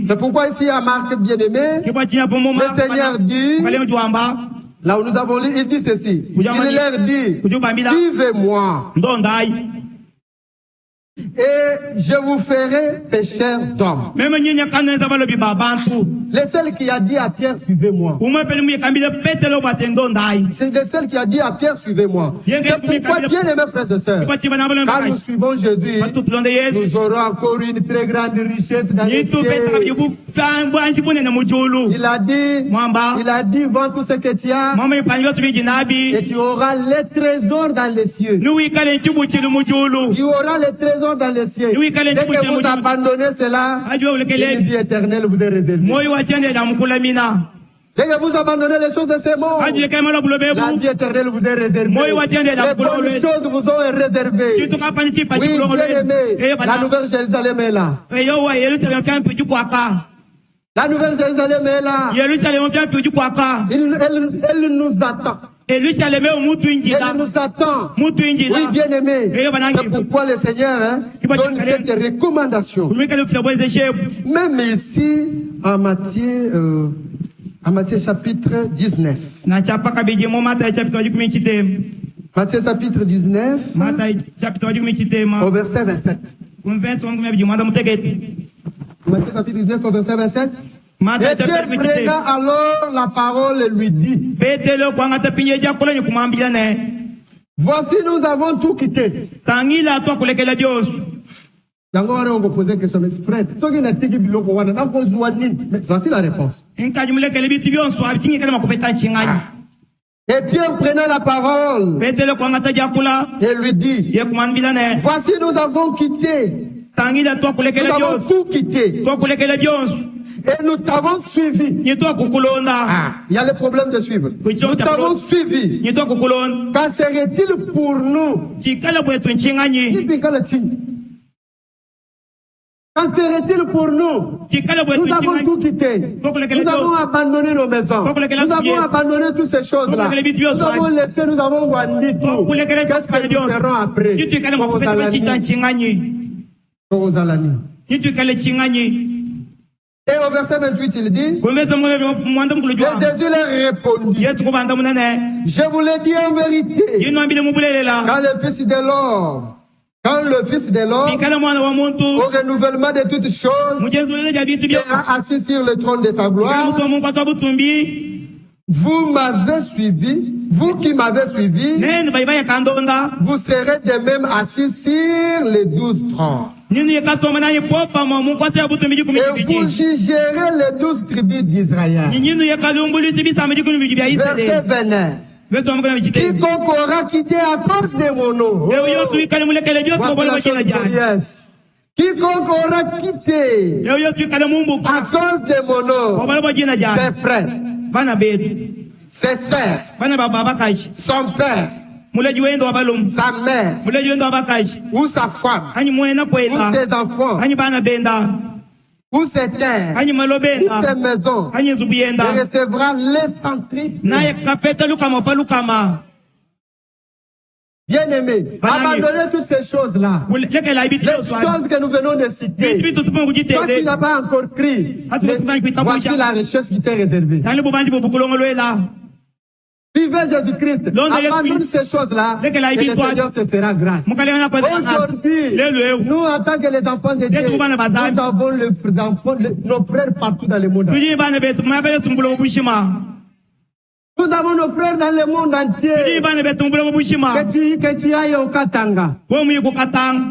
C'est pourquoi ici à Marc bien-aimé, le Seigneur dit, là où nous avons lu, il dit ceci. Il leur dit, suivez-moi. Et je vous ferai pécheur d'hommes. Le seul qui a dit à Pierre, suivez-moi. C'est le seul qui a dit à Pierre, suivez-moi. C'est pourquoi, bien aimés frères et sœurs, quand nous suivons Jésus, nous aurons encore une très grande richesse dans les cieux. Il a dit, vends tout ce que tu as, et tu auras les trésors dans les cieux. Tu auras les trésors dans les cieux. Dès que vous abandonnez cela, une vie éternelle vous est réservée. Dès que vous abandonnez les choses de ces mondes, la vie éternelle vous est réservée. Les bonnes choses vous sont réservées. Oui, bien aimé, la Nouvelle Jérusalem est là. La Nouvelle Jérusalem est là. Elle nous attend. Elle nous attend. Oui, bien aimé. C'est pourquoi le Seigneur donne cette recommandation. Même ici, en Matthieu chapitre 19. Matthieu chapitre 19, au verset 27. Matthieu chapitre 19, au verset 27. Et Pierre prenant alors la parole et lui dit, voici nous avons tout quitté. Voici la réponse. Et Pierre prenant la parole et lui dit, voici nous avons quitté. Nous avons tout quitté. Et nous t'avons suivi. Il y a le problème de suivre. Nous t'avons suivi. Qu'en serait-il pour nous? Qu'en serait-il pour nous? Nous avons tout quitté. Nous avons abandonné nos maisons. Nous avons abandonné toutes ces choses-là. Nous avons laissé, nous avons vendu tout. Qu'est-ce que nous ferons après? Et au verset 28, il dit, et Jésus leur répondit, je vous l'ai dit en vérité, quand le Fils de l'homme, au renouvellement de toutes choses, sera assis sur le trône de sa gloire, Vous m'avez suivi, vous qui m'avez suivi, vous serez de même assis sur les 12 trônes. Et vous jugerez les 12 tribus d'Israël. Verset 29. Quiconque aura quitté à cause de mon nom. Quiconque aura quitté à cause de mon nom, ses frères, ses sœurs, son père, sa mère, ou sa femme, ou ses enfants, ou ses terres, ou ses maisons, il recevra l'excentrique. Bien-aimé, abandonnez toutes ces choses-là. Les choses que nous venons de citer. Toi qui n'as pas encore crié, voici la richesse qui t'est réservée. Vivez Jésus-Christ. Abandonne ces choses-là et le Seigneur te fera grâce. Aujourd'hui, nous, en tant que les enfants de Dieu, nous avons nos frères partout dans le monde. Nous avons nos frères dans le monde entier. Que tu ailles au Katanga, il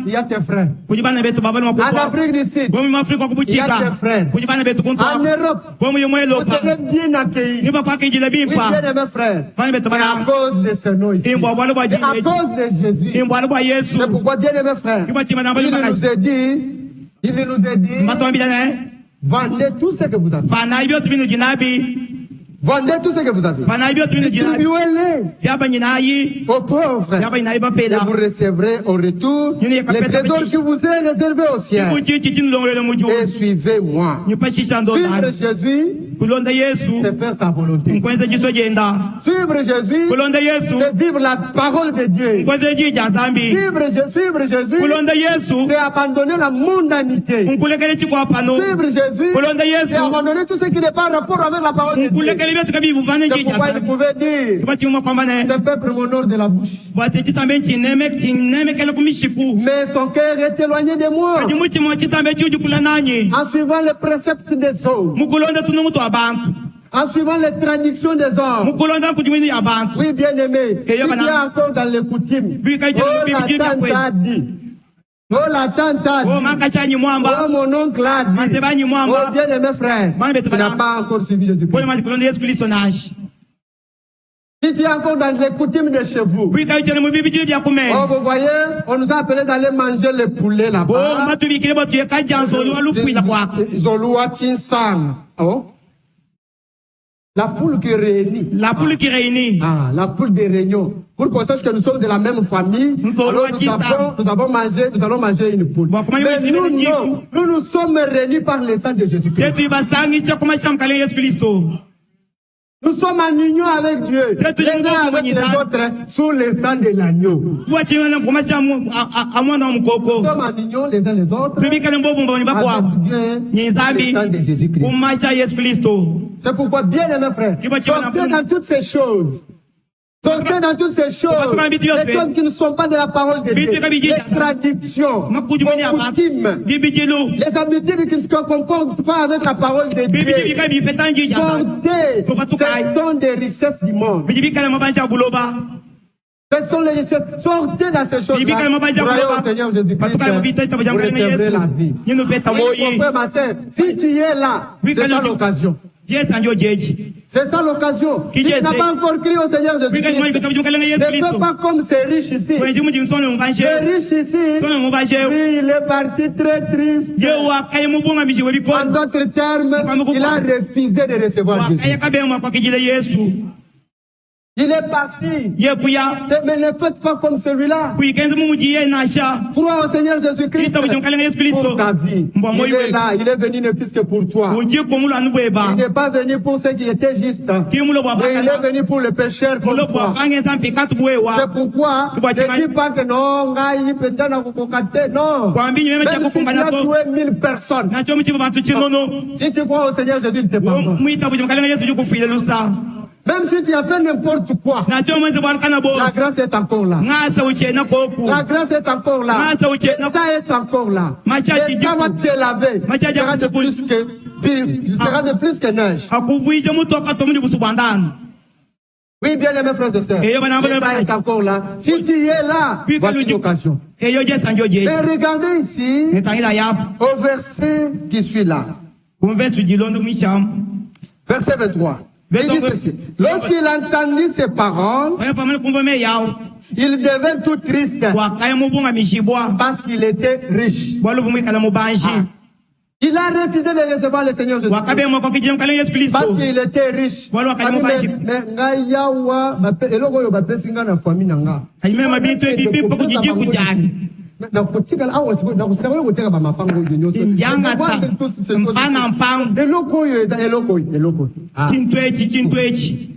y a tes frères. En Afrique du Sud, il y a tes frères. En Europe, vous serez bien accueillis. Oui, bien mes frères. C'est à cause de ce nom ici. C'est à cause de Jésus. C'est pourquoi, bien mes frères, il nous a dit, vendez tout ce que vous avez. Vendez tout ce que vous avez. Distribuez-les aux pauvres. Et vous recevrez au retour les trésors qui vous est réservé au ciel. Et suivez-moi. Suivre Jésus, c'est faire sa volonté. Suivre Jésus, c'est vivre la parole de Dieu. Suivre Jésus, c'est abandonner la mondanité. Suivre Jésus, c'est abandonner tout ce qui n'est pas en rapport avec la parole de Dieu. C'est pourquoi il pouvait dire, ce peuple m'honore de la bouche, mais son cœur est éloigné de moi. En suivant les préceptes des hommes, en suivant les traditions des hommes. Oui, bien aimé, si tu es encore dans les coutumes, la tante a dit, la tante a dit, mon oncle a dit, bien aimé frère, tu n'as pas encore suivi Jésus-Christ. Si tu es encore dans les coutumes de chez vous, vous voyez, on nous a appelé d'aller manger le poulet là-bas. La poule qui réunit. La poule qui réunit. Ah, la poule des réunions. Pour qu'on sache que nous sommes de la même famille, alors nous allons manger une poule. Mais nous, non. Nous sommes réunis par le sang de Jésus-Christ. Nous sommes en union avec Dieu. Les uns avec les autres sous le sang de l'agneau. Nous sommes en union les uns les autres avec Dieu, le sang de Jésus-Christ. C'est pourquoi, bien aimés frères, sortez dans toutes ces choses. Sortez dans toutes ces choses, les choses qui ne sont pas de la parole de Dieu, les traditions, les coutumes, les habitudes qui ne se concordent pas avec la parole de Dieu. Sortez, ce sont des richesses du monde. Ce sont les richesses. Sortez dans ces choses-là. Croyez au Seigneur Jésus-Christ, vous recevrez la vie. Oui, mon frère, ma sœur, si tu es là, c'est ça l'occasion. C'est ça l'occasion. Si tu n'as pas encore crié au Seigneur Jésus-Christ, ne fais pas comme ces riches ici. Les riches ici, oui, il est parti très triste. En d'autres termes, il a refusé de recevoir Jésus. Il est parti. Mais ne faites pas comme celui-là. Crois au Seigneur Jésus-Christ pour ta vie. Il est là, il est venu ne fût que pour toi. Il n'est pas venu pour ceux qui étaient justes, mais il est venu pour les pécheurs comme toi. C'est pourquoi ne dis pas que non, non. Même si tu as tué 1000 personnes, si tu crois au Seigneur Jésus, il te pardonne. Même si tu as fait n'importe quoi, la grâce est encore là. La grâce est encore là. L'État est encore là. L'État va te laver. Tu seras de plus que neige. Oui, bien aimés frères et sœurs. L'État est encore là. Si tu es là, voici l'occasion. Mais regardez ici, au verset qui suit là. Verset 23. Il dit ceci. Lorsqu'il entendit ces paroles, il devint tout triste parce qu'il était riche. Il a refusé de recevoir le Seigneur Jésus parce qu'il était riche. Il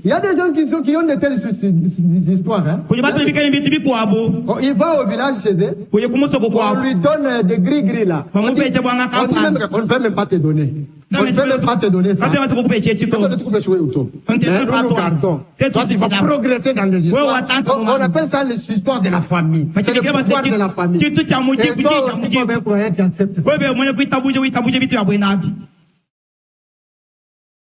y a des gens qui ont de telles histoires. Hein? Il va au village chez eux, on lui donne des gris-gris là. On ne veut même pas te donner. On ne veut même pas te donner ça. Nous gardons. Toi, tu vas progresser dans les histoires. On appelle ça les histoires de la famille. C'est le pouvoir de la famille. Et toi aussi, comme un croyant, tu acceptes ça.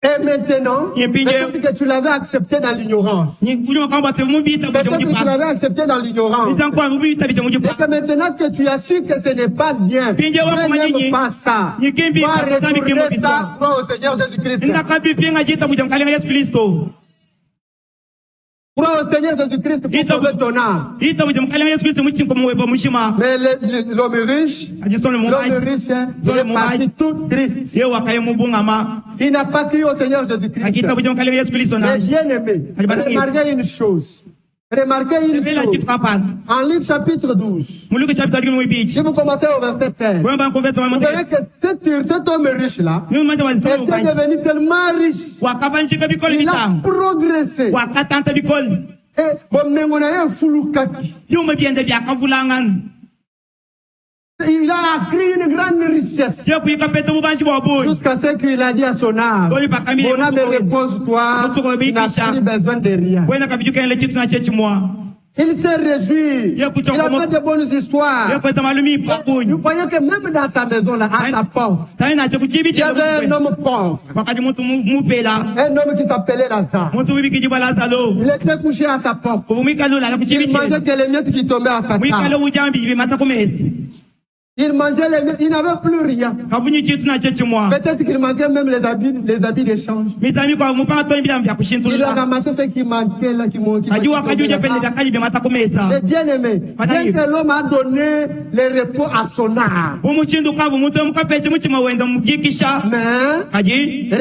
Et maintenant, peut-être que tu l'avais accepté dans l'ignorance. Peut-être que tu l'avais accepté dans l'ignorance. Et que maintenant que tu as su que ce n'est pas bien, tu n'aimes pas ça. Tu vas retourner ça au Seigneur Jésus-Christ. Crois au Seigneur Jésus-Christ pour sauver ton âme. Mais l'homme riche, il est parti tout triste. Il n'a pas cru au Seigneur Jésus-Christ. Mais bien aimé, remarquez une chose. En Luc chapitre 12, si vous commencez au verset 16, vous verrez que cet homme riche-là était devenu tellement riche. Il a progressé. Et il a acquis une grande richesse jusqu'à ce qu'il a dit à son âme, mon âme repose-toi, tu n'as plus besoin de rien. Il s'est réjoui, il a fait de bonnes histoires. Vous voyez que même dans sa maison, là, à sa porte, il y avait un homme pauvre, un homme qui s'appelait Lazare. Il était couché à sa porte. Il mangeait que les miettes qui tombaient à sa table. Il mangeait les miettes, il n'avait plus rien. Peut-être qu'il manquait même les habits d'échange. Il a ramassé ce qui manquait là, qui manquait. Et bien aimé, bien que l'homme a donné le repos à son âme. Mais,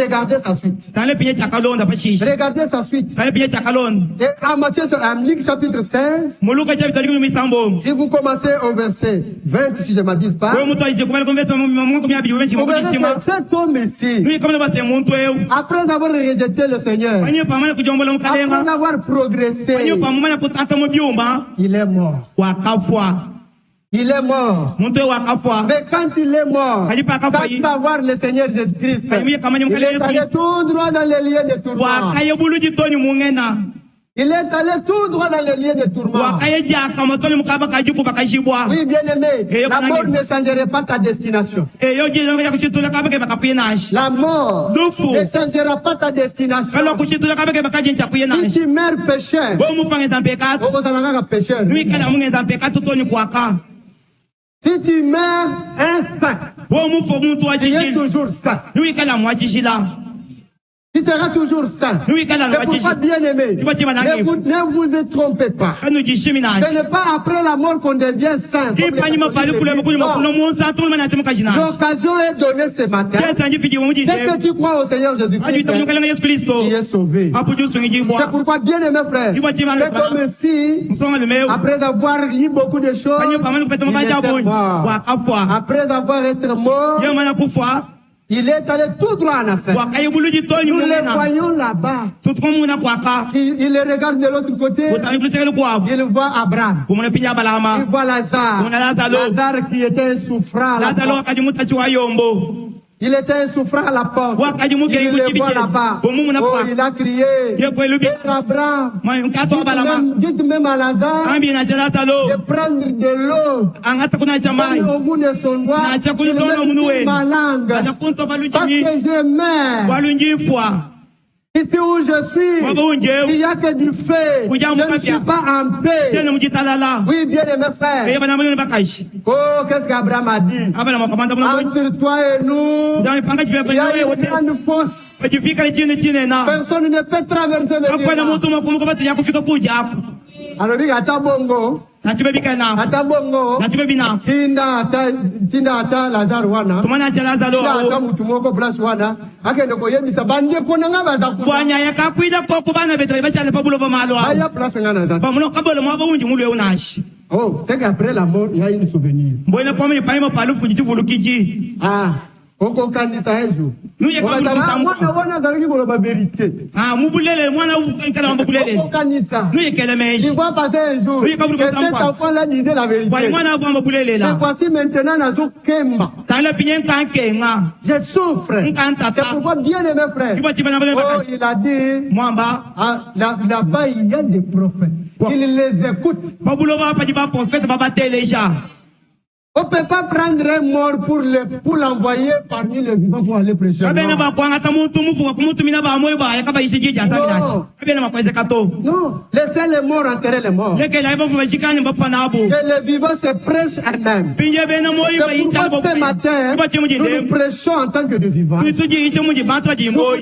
regardez sa suite. Regardez sa suite. Et en Luc chapitre 16, si vous commencez au verset 20, si je m'abuse pas, vous verrez que cet homme ici, après avoir rejeté le Seigneur, après avoir progressé, il est mort. Il est mort. Mais quand il est mort, sans savoir le Seigneur Jésus-Christ, il est allé tout droit dans les lieux de tourment. Il est allé tout droit dans les lieux de tourment. Oui, bien aimé, la mort ne changerait pas ta destination. La mort ne changera pas ta destination. Si tu meurs pécheur, si tu meurs instant, tu es toujours saint. Il sera toujours saint. C'est pourquoi, bien aimé, ne vous trompez pas. Ce n'est pas après la mort qu'on devient saint. L'occasion est donnée ce matin. Dès que tu crois au Seigneur Jésus-Christ, tu es sauvé. C'est pourquoi, bien aimé frère, cet homme ici, après avoir eu beaucoup de choses, il était mort. Après avoir été mort, il est allé tout droit en affaire. Nous les voyons là-bas. Il les regarde de l'autre côté. Il voit Abraham. Il voit Lazare. Lazare qui était un souffrant. Il était un souffrant à la porte. Il le voit là-bas. Oh, il a crié. Abraham, dites même à Lazare de prendre de l'eau au bout de son doigt. Il met ma langue parce que je meurs. Ici où je me suis, il n'y a que du feu. Je ne suis pas en paix. Oui, bien aimé frère. Oh, qu'est-ce qu'Abraham a dit? Entre toi et nous, il y a une grande fosse. Personne ne peut traverser le Nil. Alors, il y a Tabongo. Atabongo tinda ata Lazaro wana tinda ata mutu moko place wana akende koyebisa bande kona nga baza kwanya yakakwida poko bana betre bachale pabulo bamalo aya place ngana za bamuno kabolo mwa bunji mulu eunashi. Oh, c'est qu'après la mort il y a une souvenir. Mbona kwa mimi paimo palu kujivulu kiji oko kanisa ejo nuye kabulu mwana wana daliki bolo ba vérité mubulele mwana ukankala mbulele oko kanisa nuye kelemeji il va passer un jour et cet enfant là disait la vérité kwa mwana bamba bulele la et voici maintenant nazo kemba tala pinyen kankenga je souffre c'est pourquoi bien aimé frère il a dit mwamba là-bas il y a des prophètes il les écoute babulo ba pa di ba prophète baba téléja. On ne peut pas prendre un mort pour l'envoyer parmi les vivants pour aller prêcher. Non. Non. Laissez les morts enterrer les morts. Que les vivants se prêchent eux-mêmes. C'est pourquoi ce matin, nous prêchons en tant que de vivants. Nous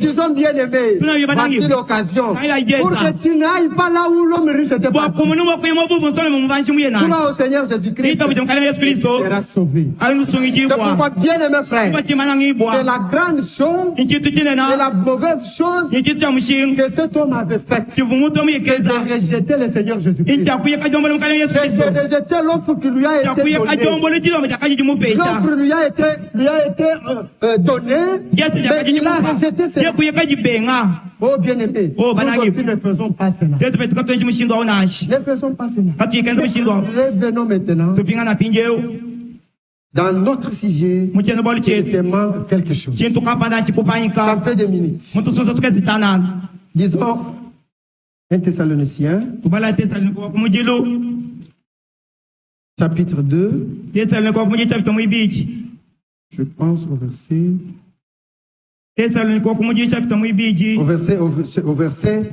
disons bien aimés, voici l'occasion. Pour que tu n'ailles pas là où l'homme riche était parti. Gloire au Seigneur Jésus-Christ. Sera sauvé. C'est pourquoi bien aimé frère, c'est la grande chose et la mauvaise chose que cet homme avait faite, c'est de rejeter le Seigneur Jésus-Christ, c'est de rejeter l'offre qui lui a été donnée. L'offre lui a été donnée, mais il a rejeté cette offre. Oh bien-aimé, nous aussi ne faisons pas cela. Ne faisons pas cela. Revenons maintenant dans notre sujet, il te manque quelque chose. Un peu de minutes. Disons 1 Thessaloniciens, chapitre 2. Je pense au verset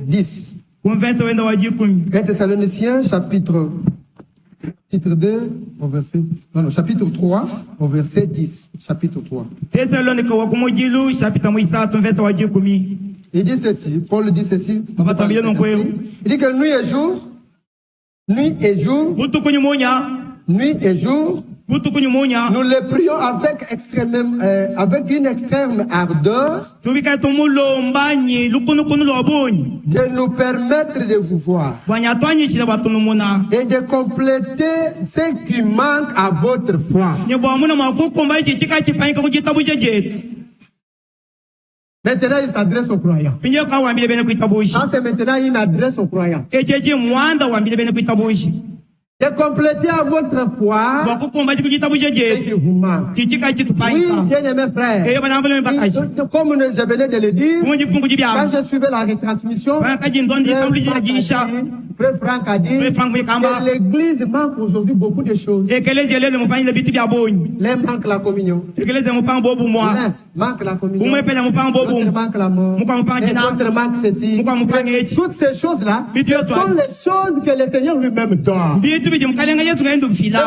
10. 1 Thessaloniciens, chapitre 2, au verset, chapitre 3, au verset 10. Chapitre 3. Il dit ceci, Paul dit ceci. Il dit que nuit et jour, nous les prions avec une extrême ardeur de nous permettre de vous voir et de compléter ce qui manque à votre foi. Maintenant, il s'adresse aux croyants. C'est maintenant une adresse aux croyants. De compléter à votre foi ce qui vous manque. Oui, bien-aimé frère, comme je venais de le dire, quand je suivais la retransmission, Frère Franck a dit que l'église manque aujourd'hui beaucoup de choses. Les manque la communion. Manque la communion. D'autres manque l'amour. D'autres manque ceci. Toutes ces choses-là, ce sont les choses que le Seigneur lui-même donne. Ce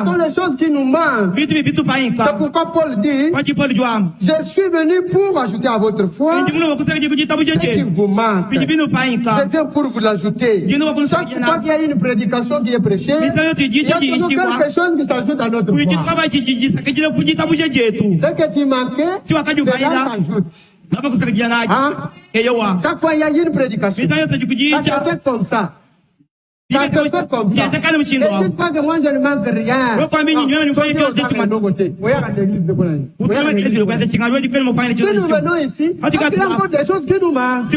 sont les choses qui nous manquent. C'est pourquoi Paul dit, je suis venu pour ajouter à votre foi ce qui vous manque. Je viens pour vous l'ajouter. Chaque fois qu'il y a une prédication qui est prêchée, il y a toujours quelque chose qui s'ajoute à notre foi. Ce que tu manquais, c'est là s'ajoute. Chaque fois il y a une prédication, ça se fait comme ça. Ça se fait comme ça. Ne dites pas que moi je ne manque rien. Si nous venons ici, il y a encore des choses qui nous manquent.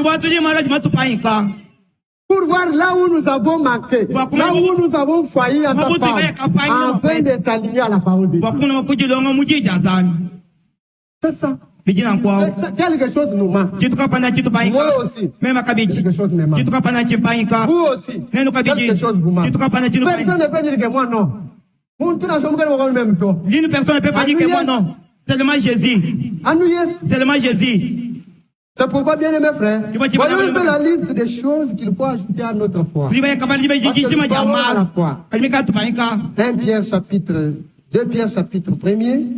Pour voir là où nous avons manqué, là où nous avons failli en train de s'aligner à la parole de Dieu. C'est ça. Quelque chose nous manque. Moi aussi. Quelque chose me manque. Vous aussi. Quelque chose vous manque. Personne ne peut dire que moi non. Personne ne peut pas dire que moi non. Seulement Jésus. Seulement Jésus. C'est pourquoi, bien aimés frères, voyons un peu la liste des choses qu'il faut ajouter à notre foi. Parce que nous parlons à la foi. 2 Pierre chapitre 1er.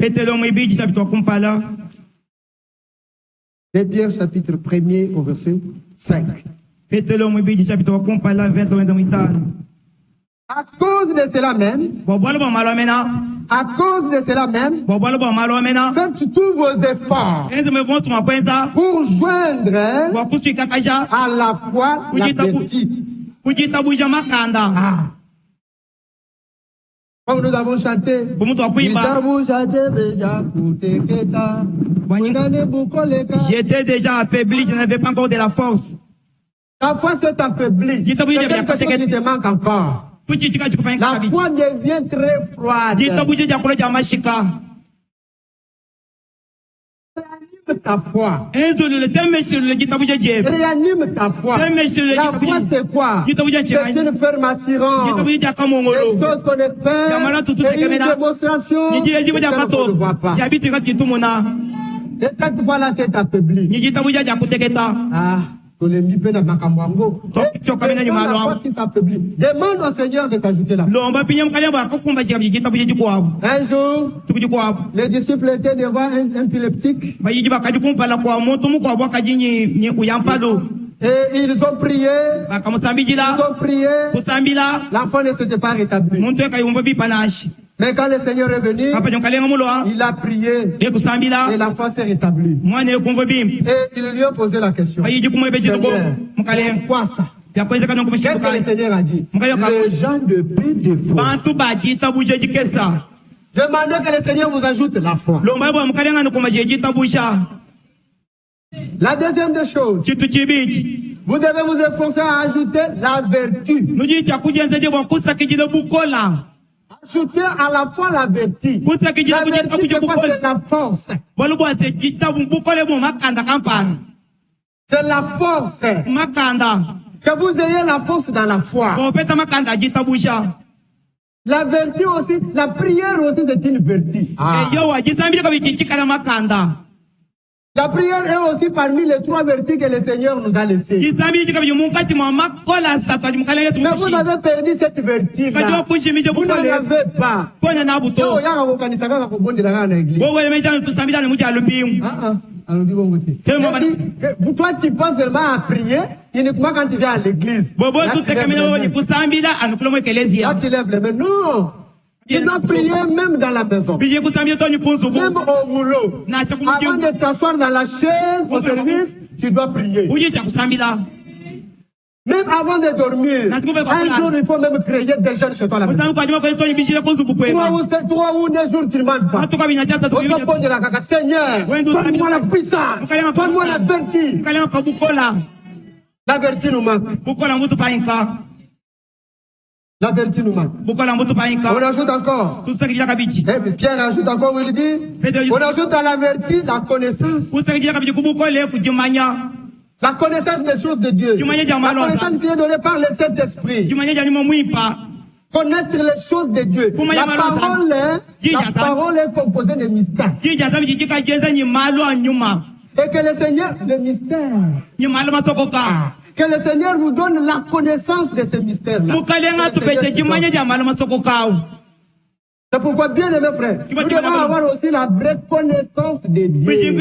2 Pierre chapitre 1er au verset 5. À cause de cela même, faites tous vos efforts pour joindre à la foi la vertu. Comme nous avons chanté, j'étais déjà affaibli, je n'avais pas encore de la force. Ta foi s'est affaiblie. C'est quelque chose qui te manque encore. La foi devient très froide. Réanime ta foi. Réanime ta foi. La foi, c'est quoi? C'est une ferme assurance. Des choses qu'on espère et une démonstration qu'on ne voit pas. Et cette fois-là, c'est affaibli. Demande au Seigneur de t'ajouter la foi. Un jour, les disciples étaient devant un épileptique. Et ils ont prié. L'enfant ne s'était pas rétabli. Mais quand le Seigneur est venu, il a prié et l'enfant s'est rétabli. Et ils lui ont posé la question. Seigneur, quoi ça? Qu'est-ce que le Seigneur a dit? Les gens de peu de foi. Demandez que le Seigneur vous ajoute la foi. La deuxième des choses, vous devez vous efforcer à ajouter la vertu. Ajouter à la fois la vertu. La vertu, c'est quoi? C'est la force. C'est la force. Que vous ayez la force dans la foi. La vertu aussi, la prière aussi, c'est une vertu. La prière est aussi parmi les 3 vertus que le Seigneur nous a laissées. Mais vous avez perdu cette vertu-là. Vous n'en avez pas. Toi, tu penses seulement à prier uniquement quand tu viens à l'église. Là, tu lèves les mains. Non. Tu dois prier même dans la maison. Même au boulot. Avant de t'asseoir dans la chaise au service, tu dois prier. Même avant de dormir. Un jour, il faut même créer des jeunes chez toi là. 3 ou 2 jours, tu ne manges pas. Seigneur, donne-moi la puissance. Donne-moi la vertu. La vertu nous manque. La vertu nous manque. On ajoute encore. Pierre ajoute encore où il dit, on ajoute à la vertu la connaissance. La connaissance des choses de Dieu. La connaissance qui est donnée par le Saint-Esprit. Connaître les choses de Dieu. La parole est composée de mystères. Et que le Seigneur, le mystère. Que le Seigneur vous donne la connaissance de ces mystères-là. C'est pourquoi, bien aimés frères, nous devons avoir aussi la vraie connaissance de Dieu.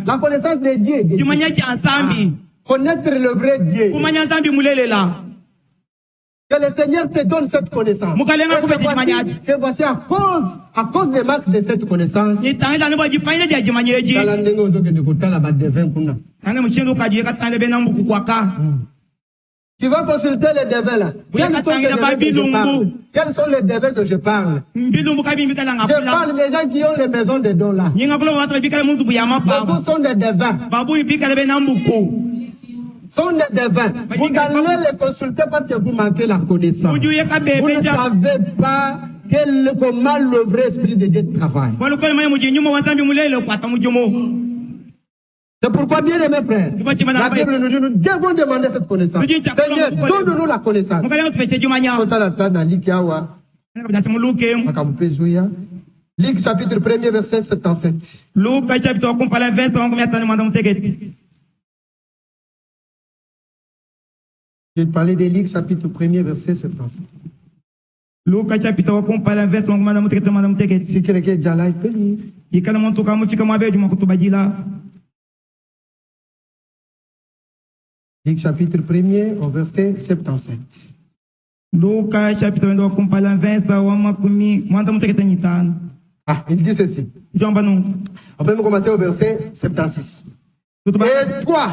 La connaissance de Dieu. Connaître le vrai Dieu. Que le Seigneur te donne cette connaissance. Que voici à cause des marques de cette connaissance. Tu vas consulter les devins là. Quels sont les devins que je parle? Je parle des gens qui ont les maisons de dons là. Beaucoup sont des devins. Sont des devins. Vous allez les consulter parce que vous manquez la connaissance. Vous ne savez pas comment le vrai esprit de Dieu travaille. C'est pourquoi, bien aimés frères, la Bible nous dit, nous devons demander cette connaissance. Seigneur, donne-nous la connaissance. Luc chapitre 1er verset 77. Luc chapitre 1 verset 77. J'ai parlé de Luc chapitre 1er verset 77. Luc chapitre 1 verset 77. Si quelqu'un est déjà là, il peut lire. Luc chapitre 1er au verset 77. Luc chapitre 1 verset 77. Ah, il dit ceci. On peut commencer au verset 76. Et toi,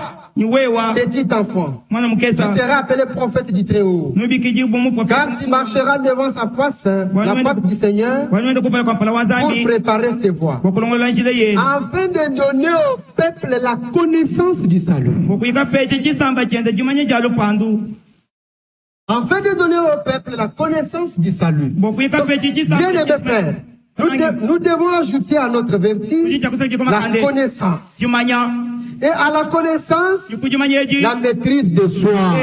petit enfant, tu seras appelé prophète du Très-Haut, car tu marcheras devant sa face, la face du Seigneur, pour préparer ses voies, afin de donner au peuple la connaissance du salut. Afin de donner au peuple la connaissance du salut. Donc, bien aimés frères, nous devons ajouter à notre vertu la connaissance. Et à la connaissance, la maîtrise de soi.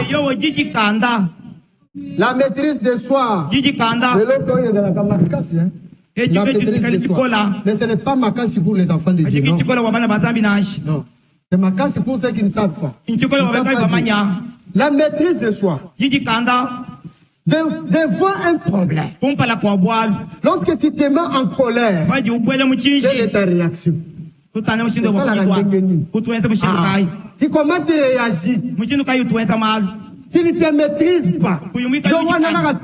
La maîtrise de soi. La maîtrise de soi. Mais ce n'est pas makasi pour les enfants de Dieu. Non. C'est makasi pour ceux qui ne savent pas. La maîtrise de soi. Devant un problème. Lorsque tu te mets en colère, quelle est ta réaction? Tu comment tu réagis? Tu ne te maîtrises pas. Donc,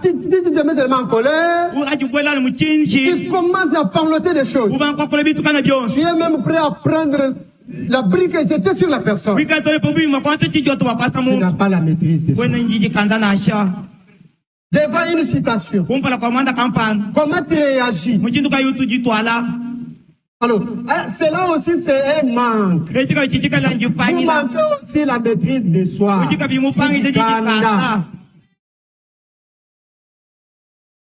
si tu te mets seulement en colère, tu commences à parloter des choses. Tu es même prêt à prendre la brique et jeter sur la personne. Tu n'as pas la maîtrise de soi. Devant une citation, comment tu réagis? Alors, cela aussi c'est un manque. Vous manquez aussi la maîtrise de soi.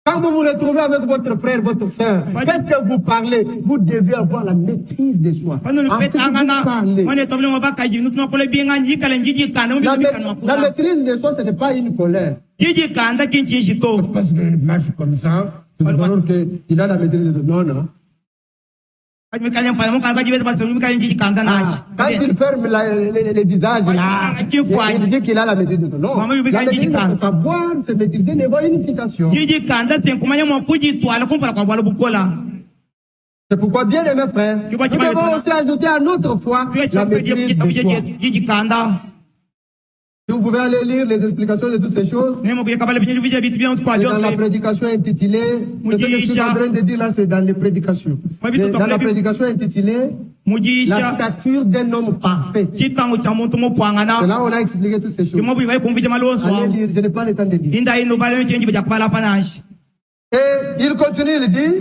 Quand vous vous retrouvez avec votre frère, votre soeur, qu'est-ce que vous parlez? Vous devez avoir la maîtrise de soi. La maîtrise de soi, ce n'est pas une colère. Parce qu'il marche comme ça, c'est-à-dire qu'il a la maîtrise de soi. Non, non. Quand il ferme les visages là, il dit qu'il a la maîtrise de soi. Non, la maîtrise de savoir, c'est maîtriser devant une citation. C'est pourquoi, bien aimés frères, nous devons aussi ajouter à notre foi la maîtrise de soi. Vous pouvez aller lire les explications de toutes ces choses. Et dans la prédication intitulée, ce que je suis en train de dire là, c'est dans les prédications. Dans la prédication intitulée, la stature d'un homme parfait. C'est là où on a expliqué toutes ces choses. Allez lire, je n'ai pas le temps de lire. Et il continue, il dit,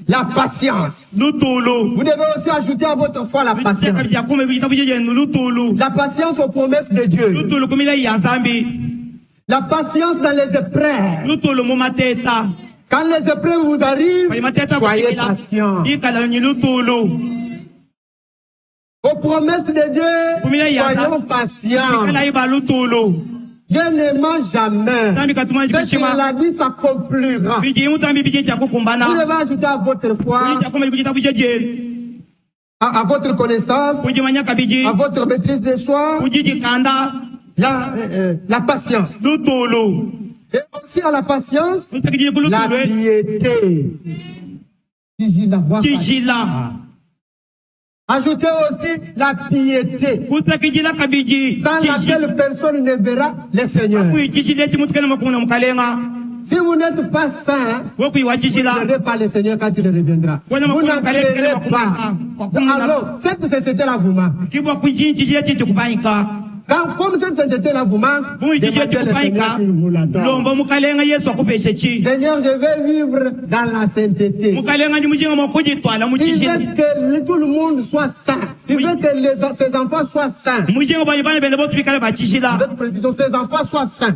la patience. Vous devez aussi ajouter à votre foi la patience. La patience aux promesses de Dieu. La patience dans les épreuves. Quand les épreuves vous arrivent, soyez patients. Aux promesses de Dieu, soyons patients. Dieu ne ment jamais. Ce qu'il a dit s'accomplira. Vous devez ajouter à votre foi, à votre connaissance, à votre maîtrise de soi, la patience. Et aussi à la patience, la piété. Ajoutez aussi la piété, sans laquelle personne ne verra le Seigneur. Si vous n'êtes pas saint, vous ne verrez pas le Seigneur quand il reviendra. Vous n'entrerez pas. Alors, cette société-là vous manque. Comme cette sainteté-là vous manque, demandez le Seigneur qu'il vous la donne. Seigneur, je vais vivre dans la sainteté. Il veut que tout le monde soit saint. Il veut que ses enfants soient saints. Avec précision, ses enfants soient saints.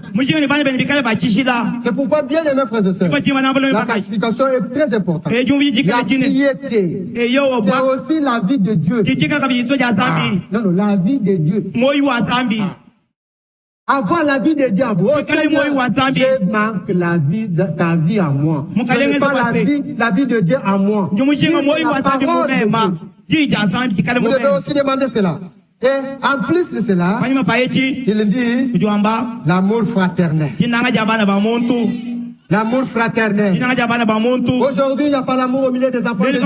C'est pourquoi, bien aimés frères et sœurs, la sanctification est très importante. La piété, c'est aussi la vie de Dieu. Non, la vie de Dieu. Avoir la vie de Dieu en vous. Je manque la vie de ta vie en moi. Je n'ai pas la vie de Dieu en moi. La parole de Dieu. Vous devez aussi demander cela. Et en plus de cela, il dit l'amour fraternel. L'amour fraternel. Aujourd'hui, il n'y a pas l'amour au milieu des enfants de Dieu.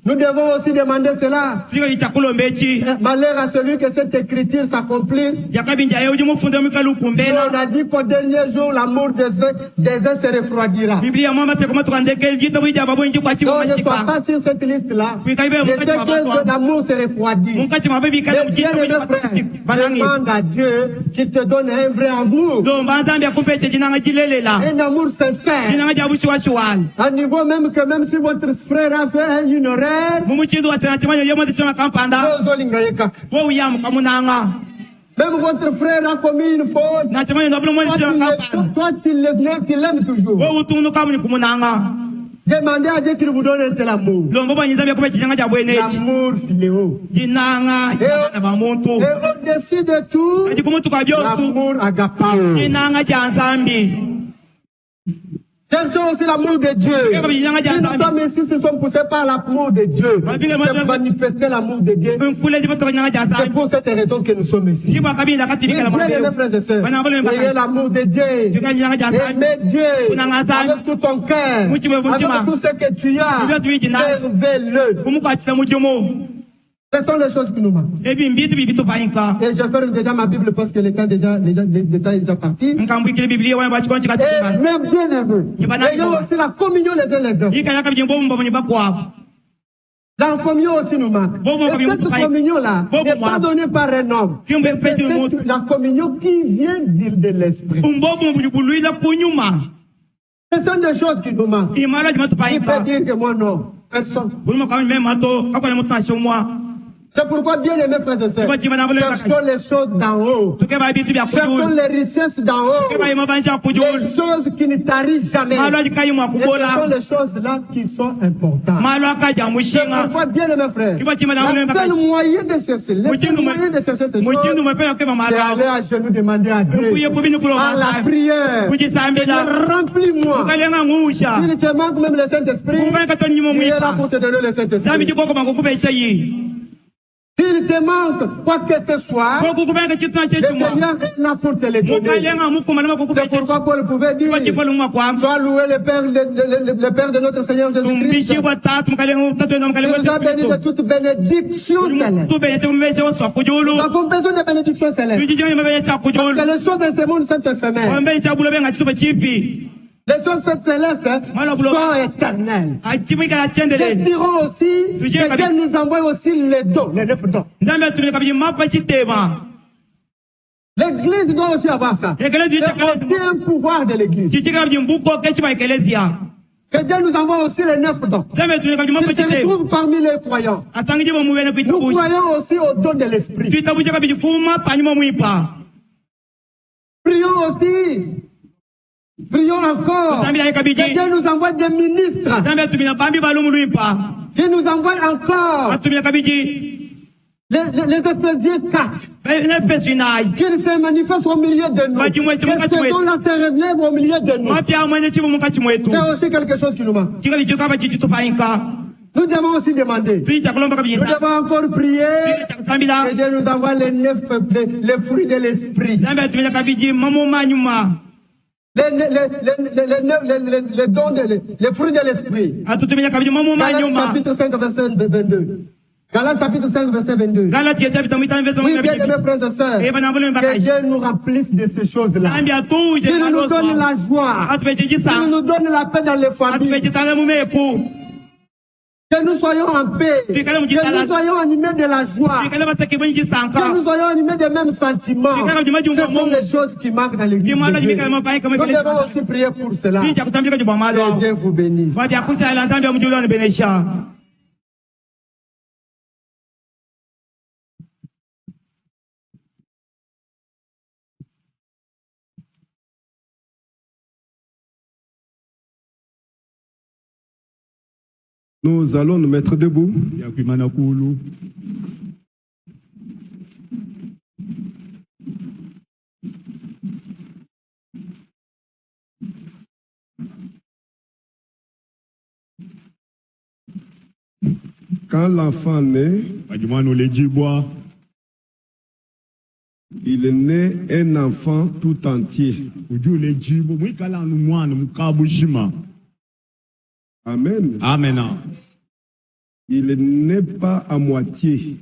Nous devons aussi demander cela. Malheur à celui que cette écriture s'accomplit. On a dit qu'au dernier jour, l'amour des uns se refroidira. Donc, ne sois pas sur cette liste-là. Je sais que l'amour se refroidit. Mais bien aimé frère, demande à Dieu qu'il te donne un vrai amour. Un amour sincère. À niveau même que même si votre frère a fait une oreille, même votre frère a commis une faute. Toi, tu l'aimes toujours. Demandez à Dieu qu'il vous donne un tel amour. L'amour filéo. Et au-dessus de tout, l'amour agapao. Cherchons aussi l'amour de Dieu. Si nous sommes ici, nous sommes poussés par l'amour de Dieu. C'est manifester l'amour de Dieu. C'est pour cette raison que nous sommes ici. Bien, mes frères et sœurs, ayez l'amour de Dieu. Aimez Dieu avec tout ton cœur, avec tout ce que tu as. Servez-le. Ce sont les choses qui nous manquent. Et je ferme déjà ma Bible parce que le temps est déjà parti. Mais bien aimé, ayons aussi la communion les uns les autres. La communion aussi nous manque. Et cette communion-là n'est pas donnée par un homme. Mais c'est la communion qui vient de l'esprit. Ce sont des choses qui nous manquent. Il peut dire que moi non. Personne. C'est pourquoi, bien aimés frères et sœurs, cherchons les choses d'en haut. Cherchons les richesses d'en haut. Les choses qui ne tarissent jamais. Et ce sont les choses-là qui sont importantes. C'est pourquoi, bien aimés frères, le seul moyen de chercher, ces choses, c'est aller à genoux demander à Dieu, par la prière, remplis-moi. Il te manque même le Saint-Esprit, il est là pour te donner le Saint-Esprit. S'il te manque quoi que ce soit, le Seigneur est là pour te le donner. C'est pourquoi Paul pouvait dire, sois loué le Père de notre Seigneur Jésus-Christ. Il nous a bénis de toute bénédiction céleste. Nous avons besoin de bénédiction céleste. Parce que les choses de ce monde sont éphémères. Les choses célestes sont éternelles. Désirons aussi que Dieu nous envoie aussi les dons, les 9 dons. L'église doit aussi avoir ça. C'est aussi un pouvoir de l'église. Que Dieu nous envoie aussi les 9 dons. Ils se retrouvent parmi les croyants. Nous croyons aussi au don de l'esprit. Prions aussi. Prions encore. Que Dieu nous envoie des ministres. Dieu nous envoie encore les Éphésiens 4. Qu'ils se manifestent au milieu de nous. Que ce don-là se relève au milieu de nous. C'est aussi quelque chose qui nous manque. Nous devons aussi demander. Nous devons encore prier. Que Dieu nous envoie les fruits de l'esprit. Les dons, les fruits de l'esprit. Galates chapitre 5, verset 22. Galates chapitre 5, verset 22. Oui, bien aimés frères et sœurs, que Dieu nous remplisse de ces choses-là. Qu'il nous donne la joie. Qu'il nous donne la paix dans les familles. Que nous soyons en paix. Que nous soyons animés de la joie. Que nous soyons animés des mêmes sentiments. Ce sont les choses qui manquent dans l'église de Dieu. Nous devons aussi prier pour cela. Que Dieu vous bénisse. Nous allons nous mettre debout. Quand l'enfant naît, il est né un enfant tout entier. Amen. Amen. Il n'est pas à moitié.